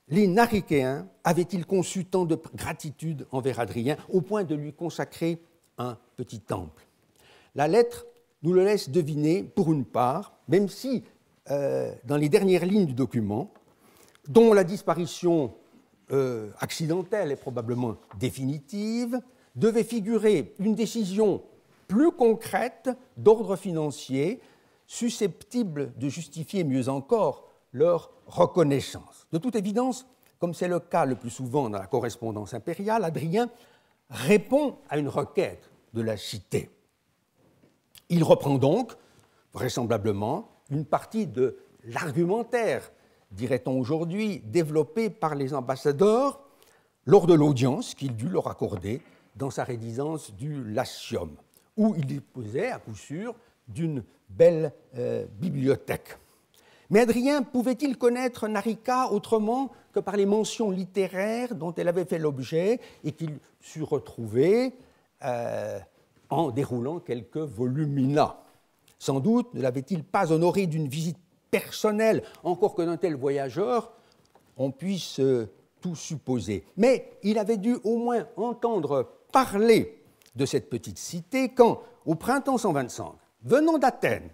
les Naricéens avaient-ils conçu tant de gratitude envers Hadrien au point de lui consacrer un petit temple? La lettre nous le laisse deviner pour une part, même si dans les dernières lignes du document, dont la disparition accidentelle et probablement définitive, devait figurer une décision plus concrète d'ordre financier, susceptible de justifier mieux encore leur reconnaissance. De toute évidence, comme c'est le cas le plus souvent dans la correspondance impériale, Hadrien répond à une requête de la cité. Il reprend donc, vraisemblablement, une partie de l'argumentaire, dirait-on aujourd'hui, développé par les ambassadeurs lors de l'audience qu'il dut leur accorder dans sa résidence du Latium, où il disposait à coup sûr d'une belle bibliothèque. Mais Hadrien pouvait-il connaître Narica autrement que par les mentions littéraires dont elle avait fait l'objet et qu'il sut retrouver en déroulant quelques volumina? Sans doute ne l'avait-il pas honoré d'une visite personnelle, encore que d'un tel voyageur, on puisse tout supposer. Mais il avait dû au moins entendre parler de cette petite cité quand, au printemps 125, venant d'Athènes,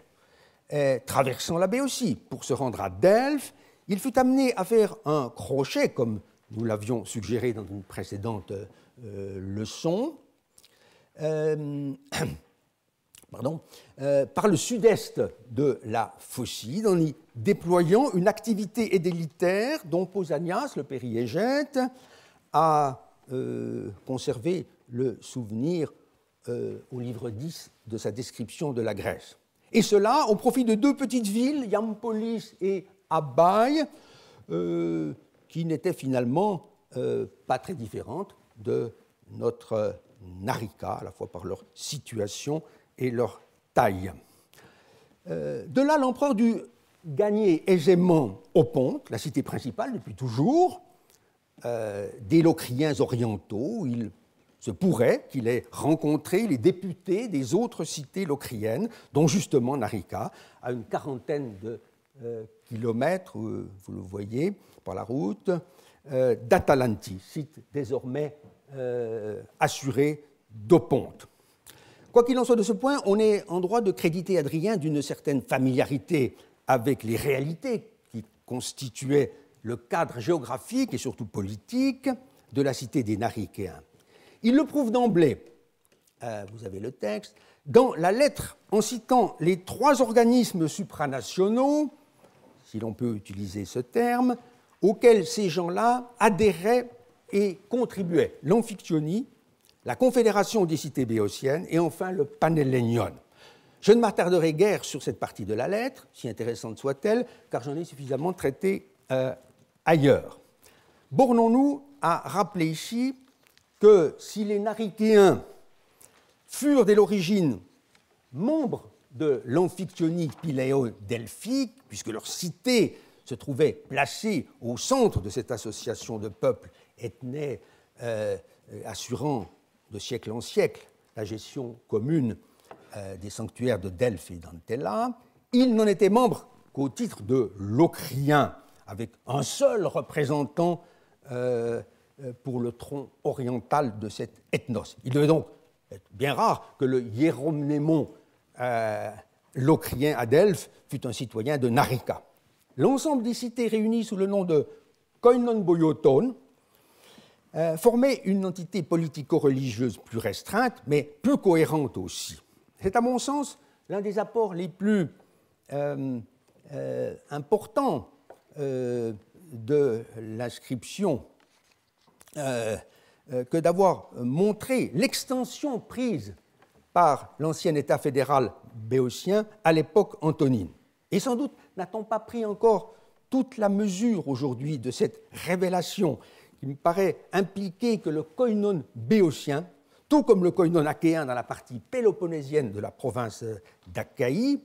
traversant la baie aussi pour se rendre à Delphes, il fut amené à faire un crochet, comme nous l'avions suggéré dans une précédente leçon, par le sud-est de la Phocide, en y déployant une activité édélitaire dont Pausanias, le périégète, a conservé le souvenir au livre 10 de sa description de la Grèce. Et cela au profit de deux petites villes, Iampolis et Abaï, qui n'étaient finalement pas très différentes de notre Narica, à la fois par leur situation et leur taille. De là, l'empereur dut gagner aisément Oponte, la cité principale depuis toujours, des Locriens orientaux. Il se pourrait qu'il ait rencontré les députés des autres cités locriennes, dont justement Narica, à une quarantaine de kilomètres, vous le voyez, par la route, d'Atalanti, site désormais assuré d'Oponte. Quoi qu'il en soit de ce point, on est en droit de créditer Hadrien d'une certaine familiarité avec les réalités qui constituait le cadre géographique et surtout politique de la cité des Narichéens. Il le prouve d'emblée, vous avez le texte, dans la lettre en citant les 3 organismes supranationaux, si l'on peut utiliser ce terme, auxquels ces gens-là adhéraient et contribuaient. L'Amphiktyonie, la Confédération des cités béotiennes et enfin le Panhellénion. Je ne m'attarderai guère sur cette partie de la lettre, si intéressante soit-elle, car j'en ai suffisamment traité ailleurs. Bornons-nous à rappeler ici que si les Narichéens furent dès l'origine membres de l'Amphiktyonie piléo-delphique, puisque leur cité se trouvait placée au centre de cette association de peuples ethnées assurant de siècle en siècle la gestion commune des sanctuaires de Delphes et d'Antella, ils n'en étaient membres qu'au titre de locriens, avec un seul représentant pour le tronc oriental de cet ethnos. Il devait donc être bien rare que le hiéromnémon locrien à Delphes fût un citoyen de Narica. L'ensemble des cités réunies sous le nom de Koinon Boyoton formait une entité politico-religieuse plus restreinte, mais plus cohérente aussi. C'est à mon sens l'un des apports les plus importants de l'inscription que d'avoir montré l'extension prise par l'ancien État fédéral béotien à l'époque antonine. Et sans doute n'a-t-on pas pris encore toute la mesure aujourd'hui de cette révélation qui me paraît impliquer que le koinon béotien, tout comme le koinon achéen dans la partie péloponnésienne de la province d'Achaïe,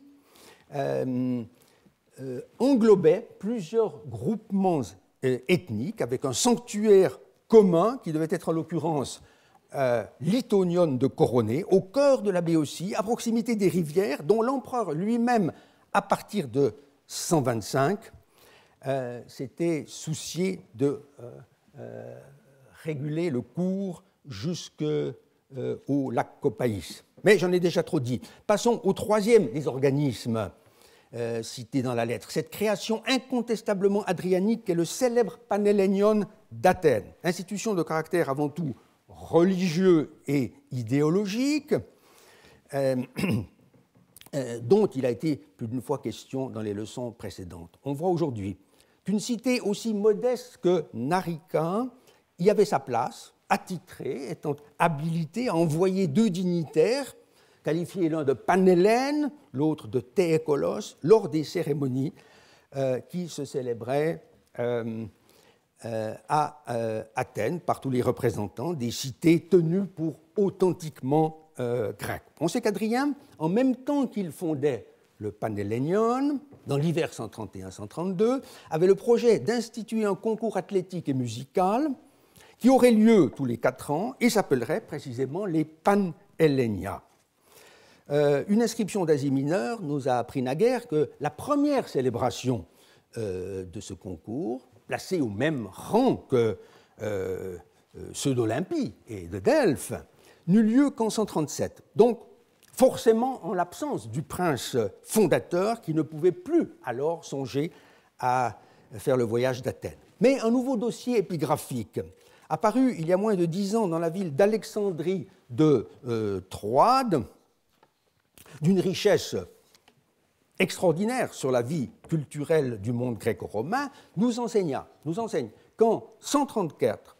englobait plusieurs groupements ethniques avec un sanctuaire commun qui devait être en l'occurrence l'Itonion de Coroné, au cœur de la Béotie, à proximité des rivières, dont l'empereur lui-même, à partir de 125, s'était soucié de réguler le cours jusqu'au lac Copaïs. Mais j'en ai déjà trop dit. Passons au 3e des organismes cités dans la lettre. Cette création incontestablement adrianique est le célèbre Panhellénion d'Athènes, institution de caractère avant tout religieux et idéologique, dont il a été plus d'une fois question dans les leçons précédentes. On voit aujourd'hui qu'une cité aussi modeste que Narica y avait sa place, attitrée, étant habilitée à envoyer 2 dignitaires, qualifiés l'un de Panhellène, l'autre de Théékolos, lors des cérémonies qui se célébraient à Athènes par tous les représentants des cités tenues pour authentiquement grecques. On sait qu'Adrien, en même temps qu'il fondait le Panhellénion, dans l'hiver 131-132, avait le projet d'instituer un concours athlétique et musical qui aurait lieu tous les 4 ans et s'appellerait précisément les Panhellénia. Une inscription d'Asie mineure nous a appris naguère que la première célébration de ce concours, placée au même rang que ceux d'Olympie et de Delphes, n'eut lieu qu'en 137. Donc, forcément en l'absence du prince fondateur qui ne pouvait plus alors songer à faire le voyage d'Athènes. Mais un nouveau dossier épigraphique, apparu il y a moins de 10 ans dans la ville d'Alexandrie de Troade, d'une richesse extraordinaire sur la vie culturelle du monde gréco-romain, nous enseigne qu'en 134,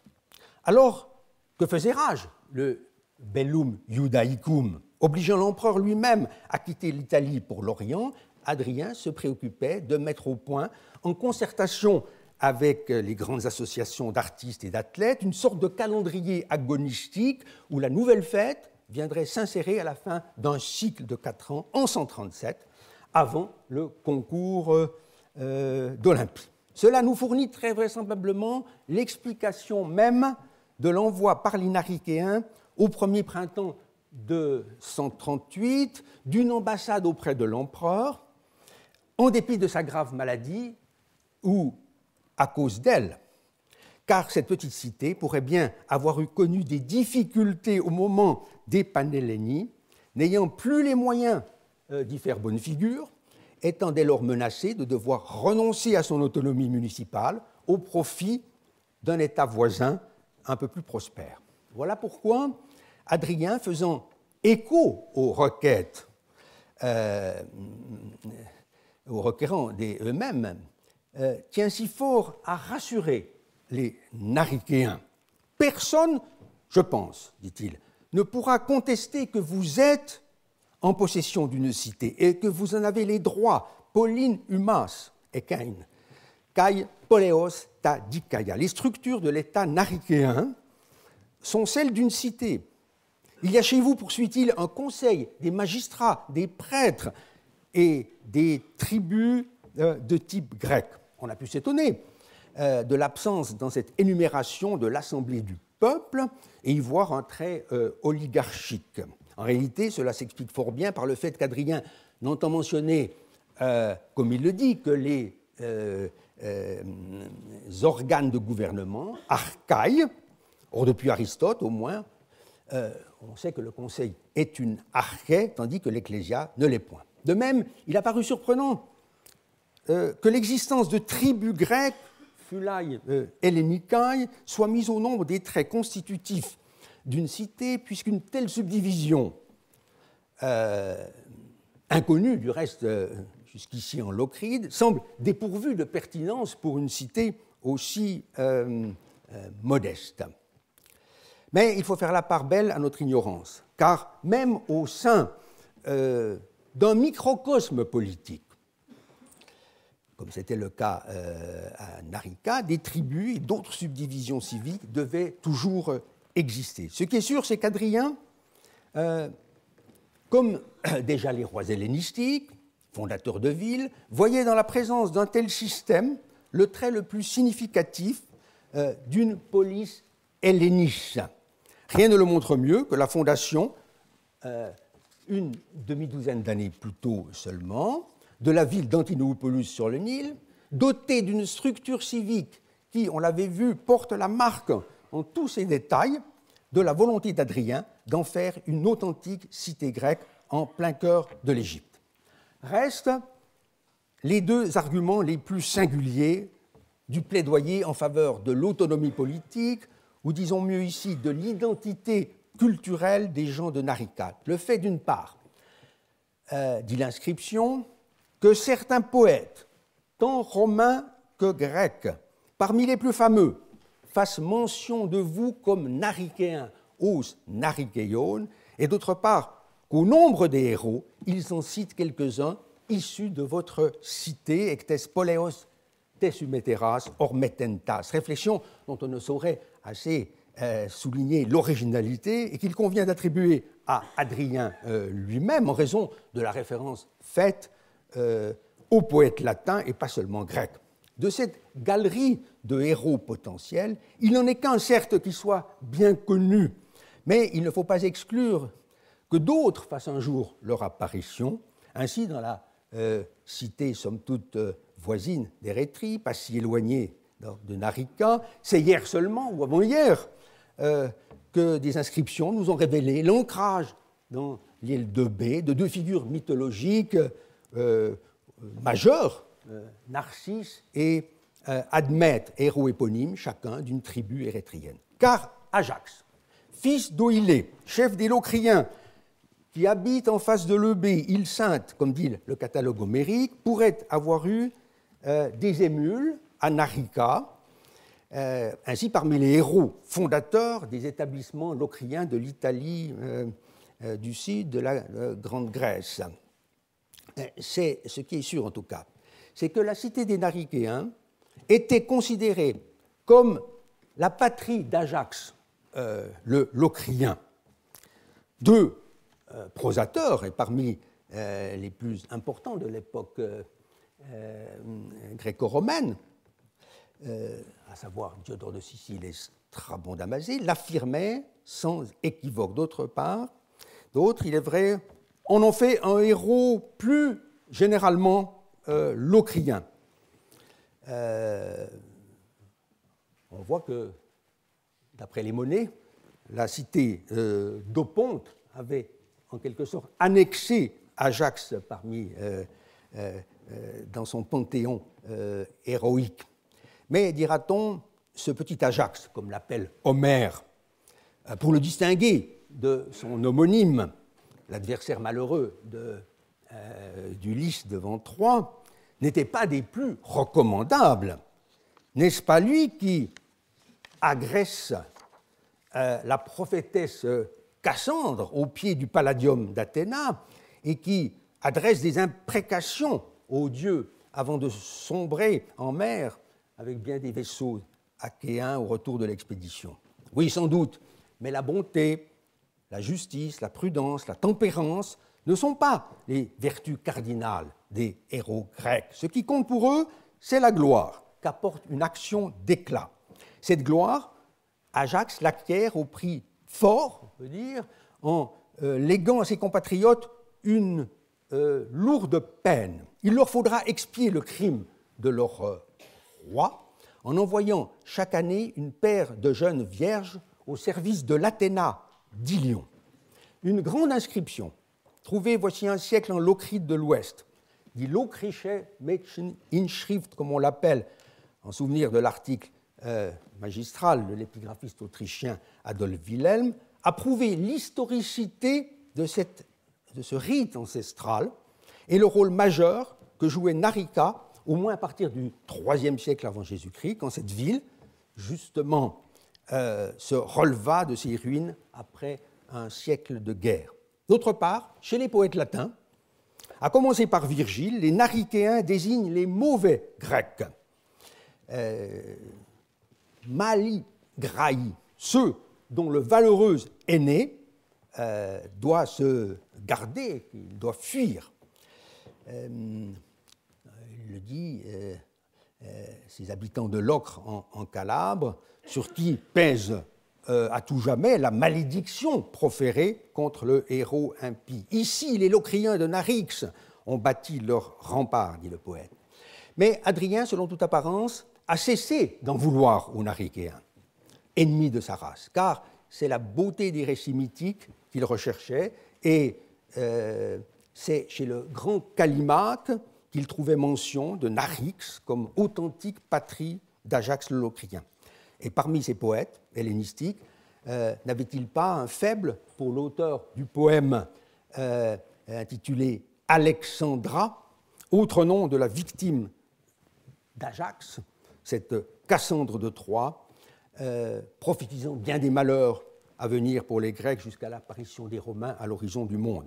alors que faisait rage le Bellum Iudaicum, obligeant l'empereur lui-même à quitter l'Italie pour l'Orient, Adrien se préoccupait de mettre au point, en concertation avec les grandes associations d'artistes et d'athlètes, une sorte de calendrier agonistique où la nouvelle fête viendrait s'insérer à la fin d'un cycle de 4 ans, en 137, avant le concours d'Olympie. Cela nous fournit très vraisemblablement l'explication même de l'envoi par les Narichéens au premier printemps de 138 d'une ambassade auprès de l'empereur, en dépit de sa grave maladie ou à cause d'elle, car cette petite cité pourrait bien avoir eu connu des difficultés au moment des Panhellénies, n'ayant plus les moyens d'y faire bonne figure, étant dès lors menacé de devoir renoncer à son autonomie municipale au profit d'un État voisin un peu plus prospère. Voilà pourquoi Adrien, faisant écho aux requêtes, aux requérants eux-mêmes, tient si fort à rassurer les Naricéens. Personne, je pense, dit-il, ne pourra contester que vous êtes en possession d'une cité et que vous en avez les droits, Pauline Humas et Cain, Kai Poleos ta Dikaya. Les structures de l'État naricéen sont celles d'une cité. Il y a chez vous, poursuit-il, un conseil, des magistrats, des prêtres et des tribus de type grec. On a pu s'étonner de l'absence dans cette énumération de l'Assemblée du peuple et y voir un trait oligarchique. En réalité, cela s'explique fort bien par le fait qu'Adrien n'entend mentionner, comme il le dit, que les organes de gouvernement, archaï. Or, depuis Aristote, au moins, on sait que le conseil est une arché, tandis que l'ecclésia ne l'est point. De même, il a paru surprenant que l'existence de tribus grecques, Phulaï Hellénicaï, soit mise au nombre des traits constitutifs d'une cité, puisqu'une telle subdivision, inconnue du reste jusqu'ici en Locride, semble dépourvue de pertinence pour une cité aussi modeste. Mais il faut faire la part belle à notre ignorance, car même au sein d'un microcosme politique, comme c'était le cas à Narica, des tribus et d'autres subdivisions civiques devaient toujours exister. Ce qui est sûr, c'est qu'Adrien, comme déjà les rois hellénistiques, fondateurs de villes, voyait dans la présence d'un tel système le trait le plus significatif d'une polis hellénique. Rien ne le montre mieux que la fondation, une demi-douzaine d'années plus tôt seulement, de la ville d'Antinoúpolus sur le Nil, dotée d'une structure civique qui, on l'avait vu, porte la marque en tous ses détails de la volonté d'Adrien d'en faire une authentique cité grecque en plein cœur de l'Égypte. Restent les deux arguments les plus singuliers du plaidoyer en faveur de l'autonomie politique, ou disons mieux ici de l'identité culturelle des gens de Narica. Le fait d'une part, dit l'inscription, que certains poètes, tant romains que grecs, parmi les plus fameux, fassent mention de vous comme Naricéens, os Naricéion, et d'autre part, qu'au nombre des héros, ils en citent quelques-uns issus de votre cité, ectes poleos tesumeteras ormetentas, réflexion dont on ne saurait assez souligner l'originalité et qu'il convient d'attribuer à Adrien lui-même en raison de la référence faite aux poètes latins et pas seulement grecs. De cette galerie de héros potentiels, il n'en est qu'un, certes, qui soit bien connu, mais il ne faut pas exclure que d'autres fassent un jour leur apparition. Ainsi, dans la cité, somme toute, voisine d'Érétrie, pas si éloignée de Narica, c'est hier seulement, ou avant-hier, que des inscriptions nous ont révélé l'ancrage dans l'île de Bé de deux figures mythologiques majeures, Narcisse et Admète, héros éponymes, chacun d'une tribu érythréenne. Car Ajax, fils d'Oïlée, chef des Locriens, qui habite en face de l'Eubée, île sainte, comme dit le catalogue homérique, pourrait avoir eu des émules à Narica, ainsi parmi les héros fondateurs des établissements locriens de l'Italie du Sud, de la Grande Grèce. C'est ce qui est sûr en tout cas, c'est que la cité des Naricéens était considérée comme la patrie d'Ajax, le Locrien. Deux prosateurs, et parmi les plus importants de l'époque gréco-romaine, à savoir Diodore de Sicile et Strabon d'Amazée, l'affirmaient sans équivoque. D'autre part, d'autres, il est vrai, en ont fait un héros plus généralement locrien. On voit que, d'après les monnaies, la cité d'Oponte avait en quelque sorte annexé Ajax parmi dans son panthéon héroïque. Mais, dira-t-on, ce petit Ajax, comme l'appelle Homère, pour le distinguer de son homonyme, l'adversaire malheureux d'Ulysse devant Troie, n'était pas des plus recommandables. N'est-ce pas lui qui agresse la prophétesse Cassandre au pied du palladium d'Athéna et qui adresse des imprécations aux dieux avant de sombrer en mer avec bien des vaisseaux achéens au retour de l'expédition? Oui, sans doute, mais la bonté, la justice, la prudence, la tempérance ne sont pas les vertus cardinales des héros grecs. Ce qui compte pour eux, c'est la gloire qu'apporte une action d'éclat. Cette gloire, Ajax l'acquiert au prix fort, on peut dire, en léguant à ses compatriotes une lourde peine. Il leur faudra expier le crime de leur roi en envoyant chaque année une paire de jeunes vierges au service de l'Athéna d'Ilion. Une grande inscription, trouvée voici un siècle en Locride de l'Ouest, dit Lockrische Mädcheninschrift, comme on l'appelle, en souvenir de l'article magistral de l'épigraphiste autrichien Adolf Wilhelm, a prouvé l'historicité de ce rite ancestral et le rôle majeur que jouait Narika, au moins à partir du IIIe siècle avant Jésus-Christ, quand cette ville, justement, se releva de ses ruines après un siècle de guerre. D'autre part, chez les poètes latins, à commencer par Virgile, les Naricéens désignent les mauvais Grecs. Maligraï, ceux dont le valeureux aîné doit se garder, il doit fuir. Il le dit, ces habitants de Locre en Calabre, sur qui pèse à tout jamais la malédiction proférée contre le héros impie. Ici, les Locriens de Narix ont bâti leur rempart, dit le poète. Mais Adrien, selon toute apparence, a cessé d'en vouloir aux Naricéens, ennemis de sa race, car c'est la beauté des récits mythiques qu'il recherchait, et c'est chez le grand Callimaque qu'il trouvait mention de Narix comme authentique patrie d'Ajax le Locrien. Et parmi ces poètes hellénistiques, n'avait-il pas un faible pour l'auteur du poème intitulé Alexandra, autre nom de la victime d'Ajax, cette Cassandre de Troie, prophétisant bien des malheurs à venir pour les Grecs jusqu'à l'apparition des Romains à l'horizon du monde.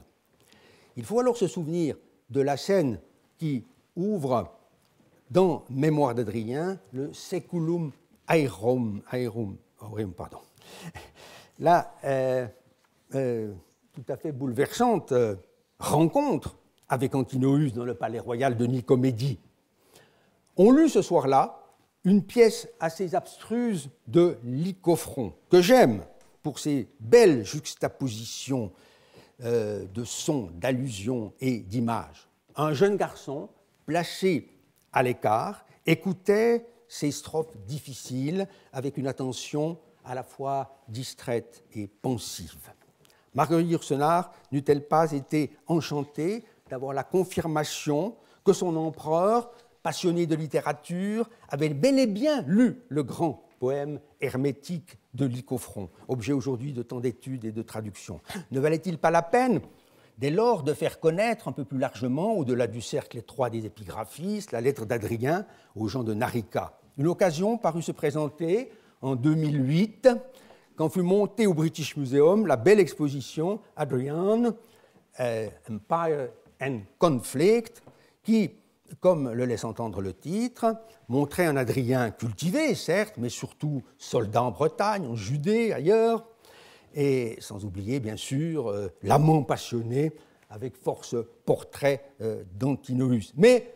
Il faut alors se souvenir de la scène qui ouvre dans Mémoire d'Adrien le Seculum Aerum, pardon. Là, tout à fait bouleversante rencontre avec Antinoüs dans le palais royal de Nicomédie. On lut ce soir-là une pièce assez abstruse de Lycophron, que j'aime pour ses belles juxtapositions de sons, d'allusions et d'images. Un jeune garçon, placé à l'écart, écoutait ces strophes difficiles avec une attention à la fois distraite et pensive. Marguerite Yourcenar n'eût-elle pas été enchantée d'avoir la confirmation que son empereur, passionné de littérature, avait bel et bien lu le grand poème hermétique de Lycophron, objet aujourd'hui de tant d'études et de traductions? Ne valait-il pas la peine, dès lors, de faire connaître un peu plus largement, au-delà du cercle étroit des épigraphistes, la lettre d'Adrien aux gens de Narica? Une occasion parut se présenter en 2008, quand fut montée au British Museum la belle exposition Adrian, Empire and Conflict, qui, comme le laisse entendre le titre, montrait un Adrien cultivé, certes, mais surtout soldat en Bretagne, en Judée, ailleurs, et sans oublier, bien sûr, l'amant passionné avec force portrait d'Antinoüs. Mais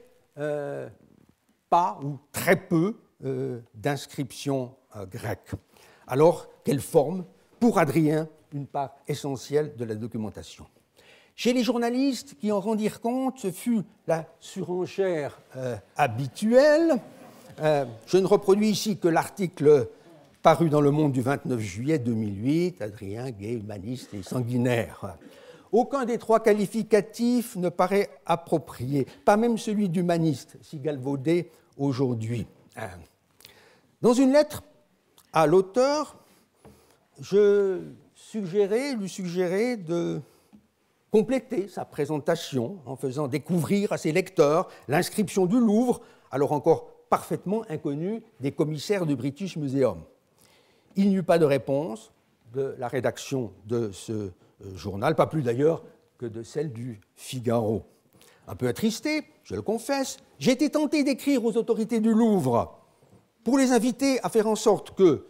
pas ou très peu d'inscriptions grecques. Alors, quelle forme pour Adrien une part essentielle de la documentation? Chez les journalistes qui en rendirent compte, ce fut la surenchère habituelle. Je ne reproduis ici que l'article paru dans Le Monde du 29 juillet 2008, Adrien, gay, humaniste et sanguinaire. Aucun des trois qualificatifs ne paraît approprié, pas même celui d'humaniste, si galvaudé aujourd'hui. Dans une lettre à l'auteur, je lui suggérais de compléter sa présentation en faisant découvrir à ses lecteurs l'inscription du Louvre, alors encore parfaitement inconnue des commissaires du British Museum. Il n'y eut pas de réponse de la rédaction de ce journal, pas plus d'ailleurs que de celle du Figaro. Un peu attristé, je le confesse, j'ai été tenté d'écrire aux autorités du Louvre pour les inviter à faire en sorte que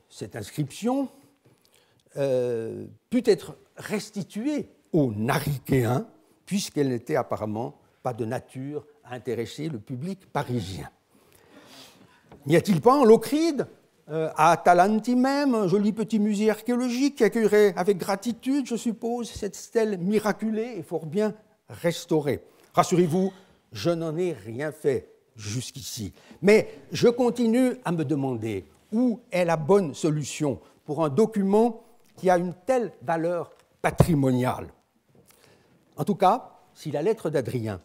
cette inscription pût être restituée aux Naricéens, puisqu'elle n'était apparemment pas de nature à intéresser le public parisien. N'y a-t-il pas en Locride, à Atalanti même, un joli petit musée archéologique qui accueillerait avec gratitude, je suppose, cette stèle miraculée et fort bien restaurée? Rassurez-vous, je n'en ai rien fait jusqu'ici. Mais je continue à me demander où est la bonne solution pour un document qui a une telle valeur patrimoniale. En tout cas, si la lettre d'Adrien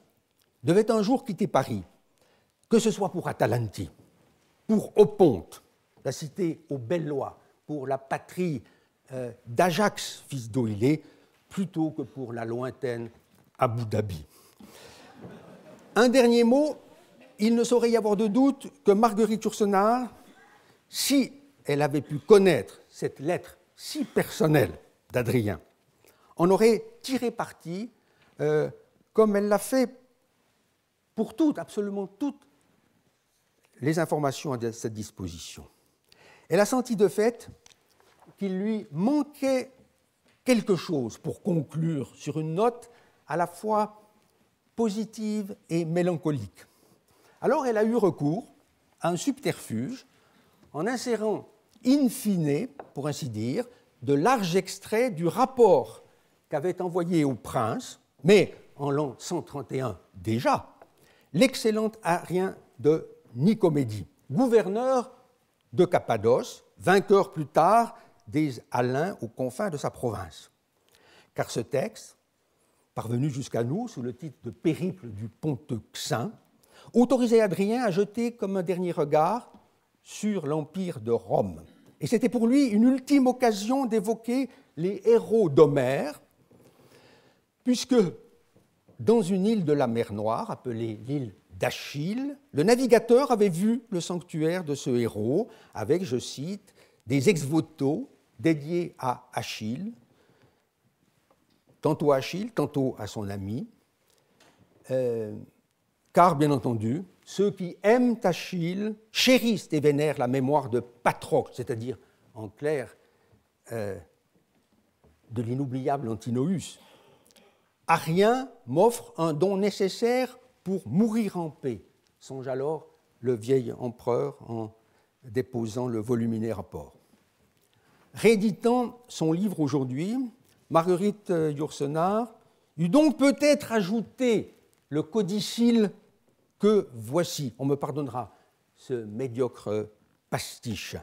devait un jour quitter Paris, que ce soit pour Atalanti, pour Oponte, la cité aux belles lois, pour la patrie d'Ajax, fils d'Oïlée, plutôt que pour la lointaine Abu Dhabi. Un dernier mot, il ne saurait y avoir de doute que Marguerite Yourcenar, si elle avait pu connaître cette lettre si personnelle d'Adrien, en aurait tiré parti comme elle l'a fait pour toutes, absolument toutes, les informations à sa disposition. Elle a senti de fait qu'il lui manquait quelque chose pour conclure sur une note à la fois positive et mélancolique. Alors elle a eu recours à un subterfuge en insérant in fine, pour ainsi dire, de larges extraits du rapport qu'avait envoyé au prince, mais en l'an 131 déjà, l'excellent Arien de Nicomédie, gouverneur de Cappadoce, vainqueur plus tard des Alains aux confins de sa province. Car ce texte, parvenu jusqu'à nous sous le titre de Périple du Ponteuxin, autorisait Adrien à jeter comme un dernier regard sur l'Empire de Rome. Et c'était pour lui une ultime occasion d'évoquer les héros d'Homère, puisque dans une île de la mer Noire, appelée l'île d'Achille, le navigateur avait vu le sanctuaire de ce héros avec, je cite, des ex-voto dédiés à Achille, tantôt à Achille, tantôt à son ami, car, bien entendu, ceux qui aiment Achille chérissent et vénèrent la mémoire de Patrocle, c'est-à-dire, en clair, de l'inoubliable Antinoüs. Arien m'offre un don nécessaire pour mourir en paix, songe alors le vieil empereur en déposant le volumineux rapport. Rééditant son livre aujourd'hui, Marguerite Yourcenar eut donc peut-être ajouté le codicille que voici. On me pardonnera ce médiocre pastiche,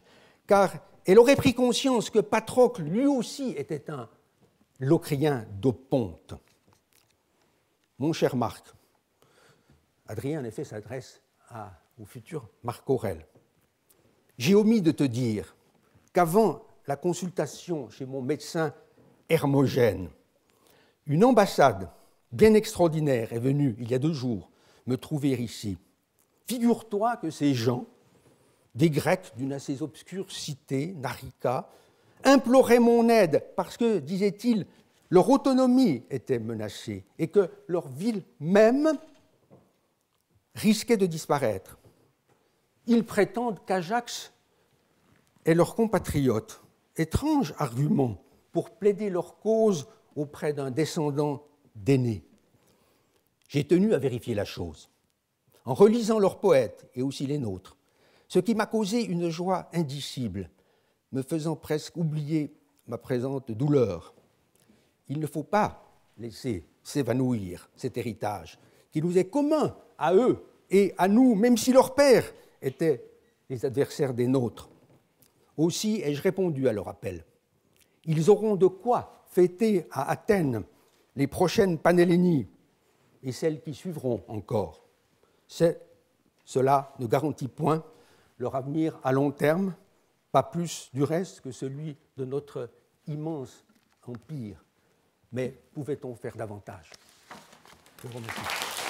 car elle aurait pris conscience que Patrocle, lui aussi, était un Locrien d'Oponte. Mon cher Marc, Adrien, en effet, s'adresse au futur Marc Aurèle. J'ai omis de te dire qu'avant la consultation chez mon médecin Hermogène, une ambassade bien extraordinaire est venue, il y a 2 jours, me trouver ici. Figure-toi que ces gens, des Grecs d'une assez obscure cité, Narica, imploraient mon aide parce que, disait-il, leur autonomie était menacée et que leur ville même risquait de disparaître. Ils prétendent qu'Ajax est leur compatriote. Étrange argument pour plaider leur cause auprès d'un descendant d'Énée. J'ai tenu à vérifier la chose, en relisant leurs poètes et aussi les nôtres, ce qui m'a causé une joie indicible, me faisant presque oublier ma présente douleur. Il ne faut pas laisser s'évanouir cet héritage qui nous est commun à eux et à nous, même si leurs pères étaient les adversaires des nôtres. Aussi ai-je répondu à leur appel. ils auront de quoi fêter à Athènes les prochaines Panhellénies et celles qui suivront encore. Cela ne garantit point leur avenir à long terme, pas plus du reste que celui de notre immense empire. Mais pouvait-on faire davantage? Je vous remercie.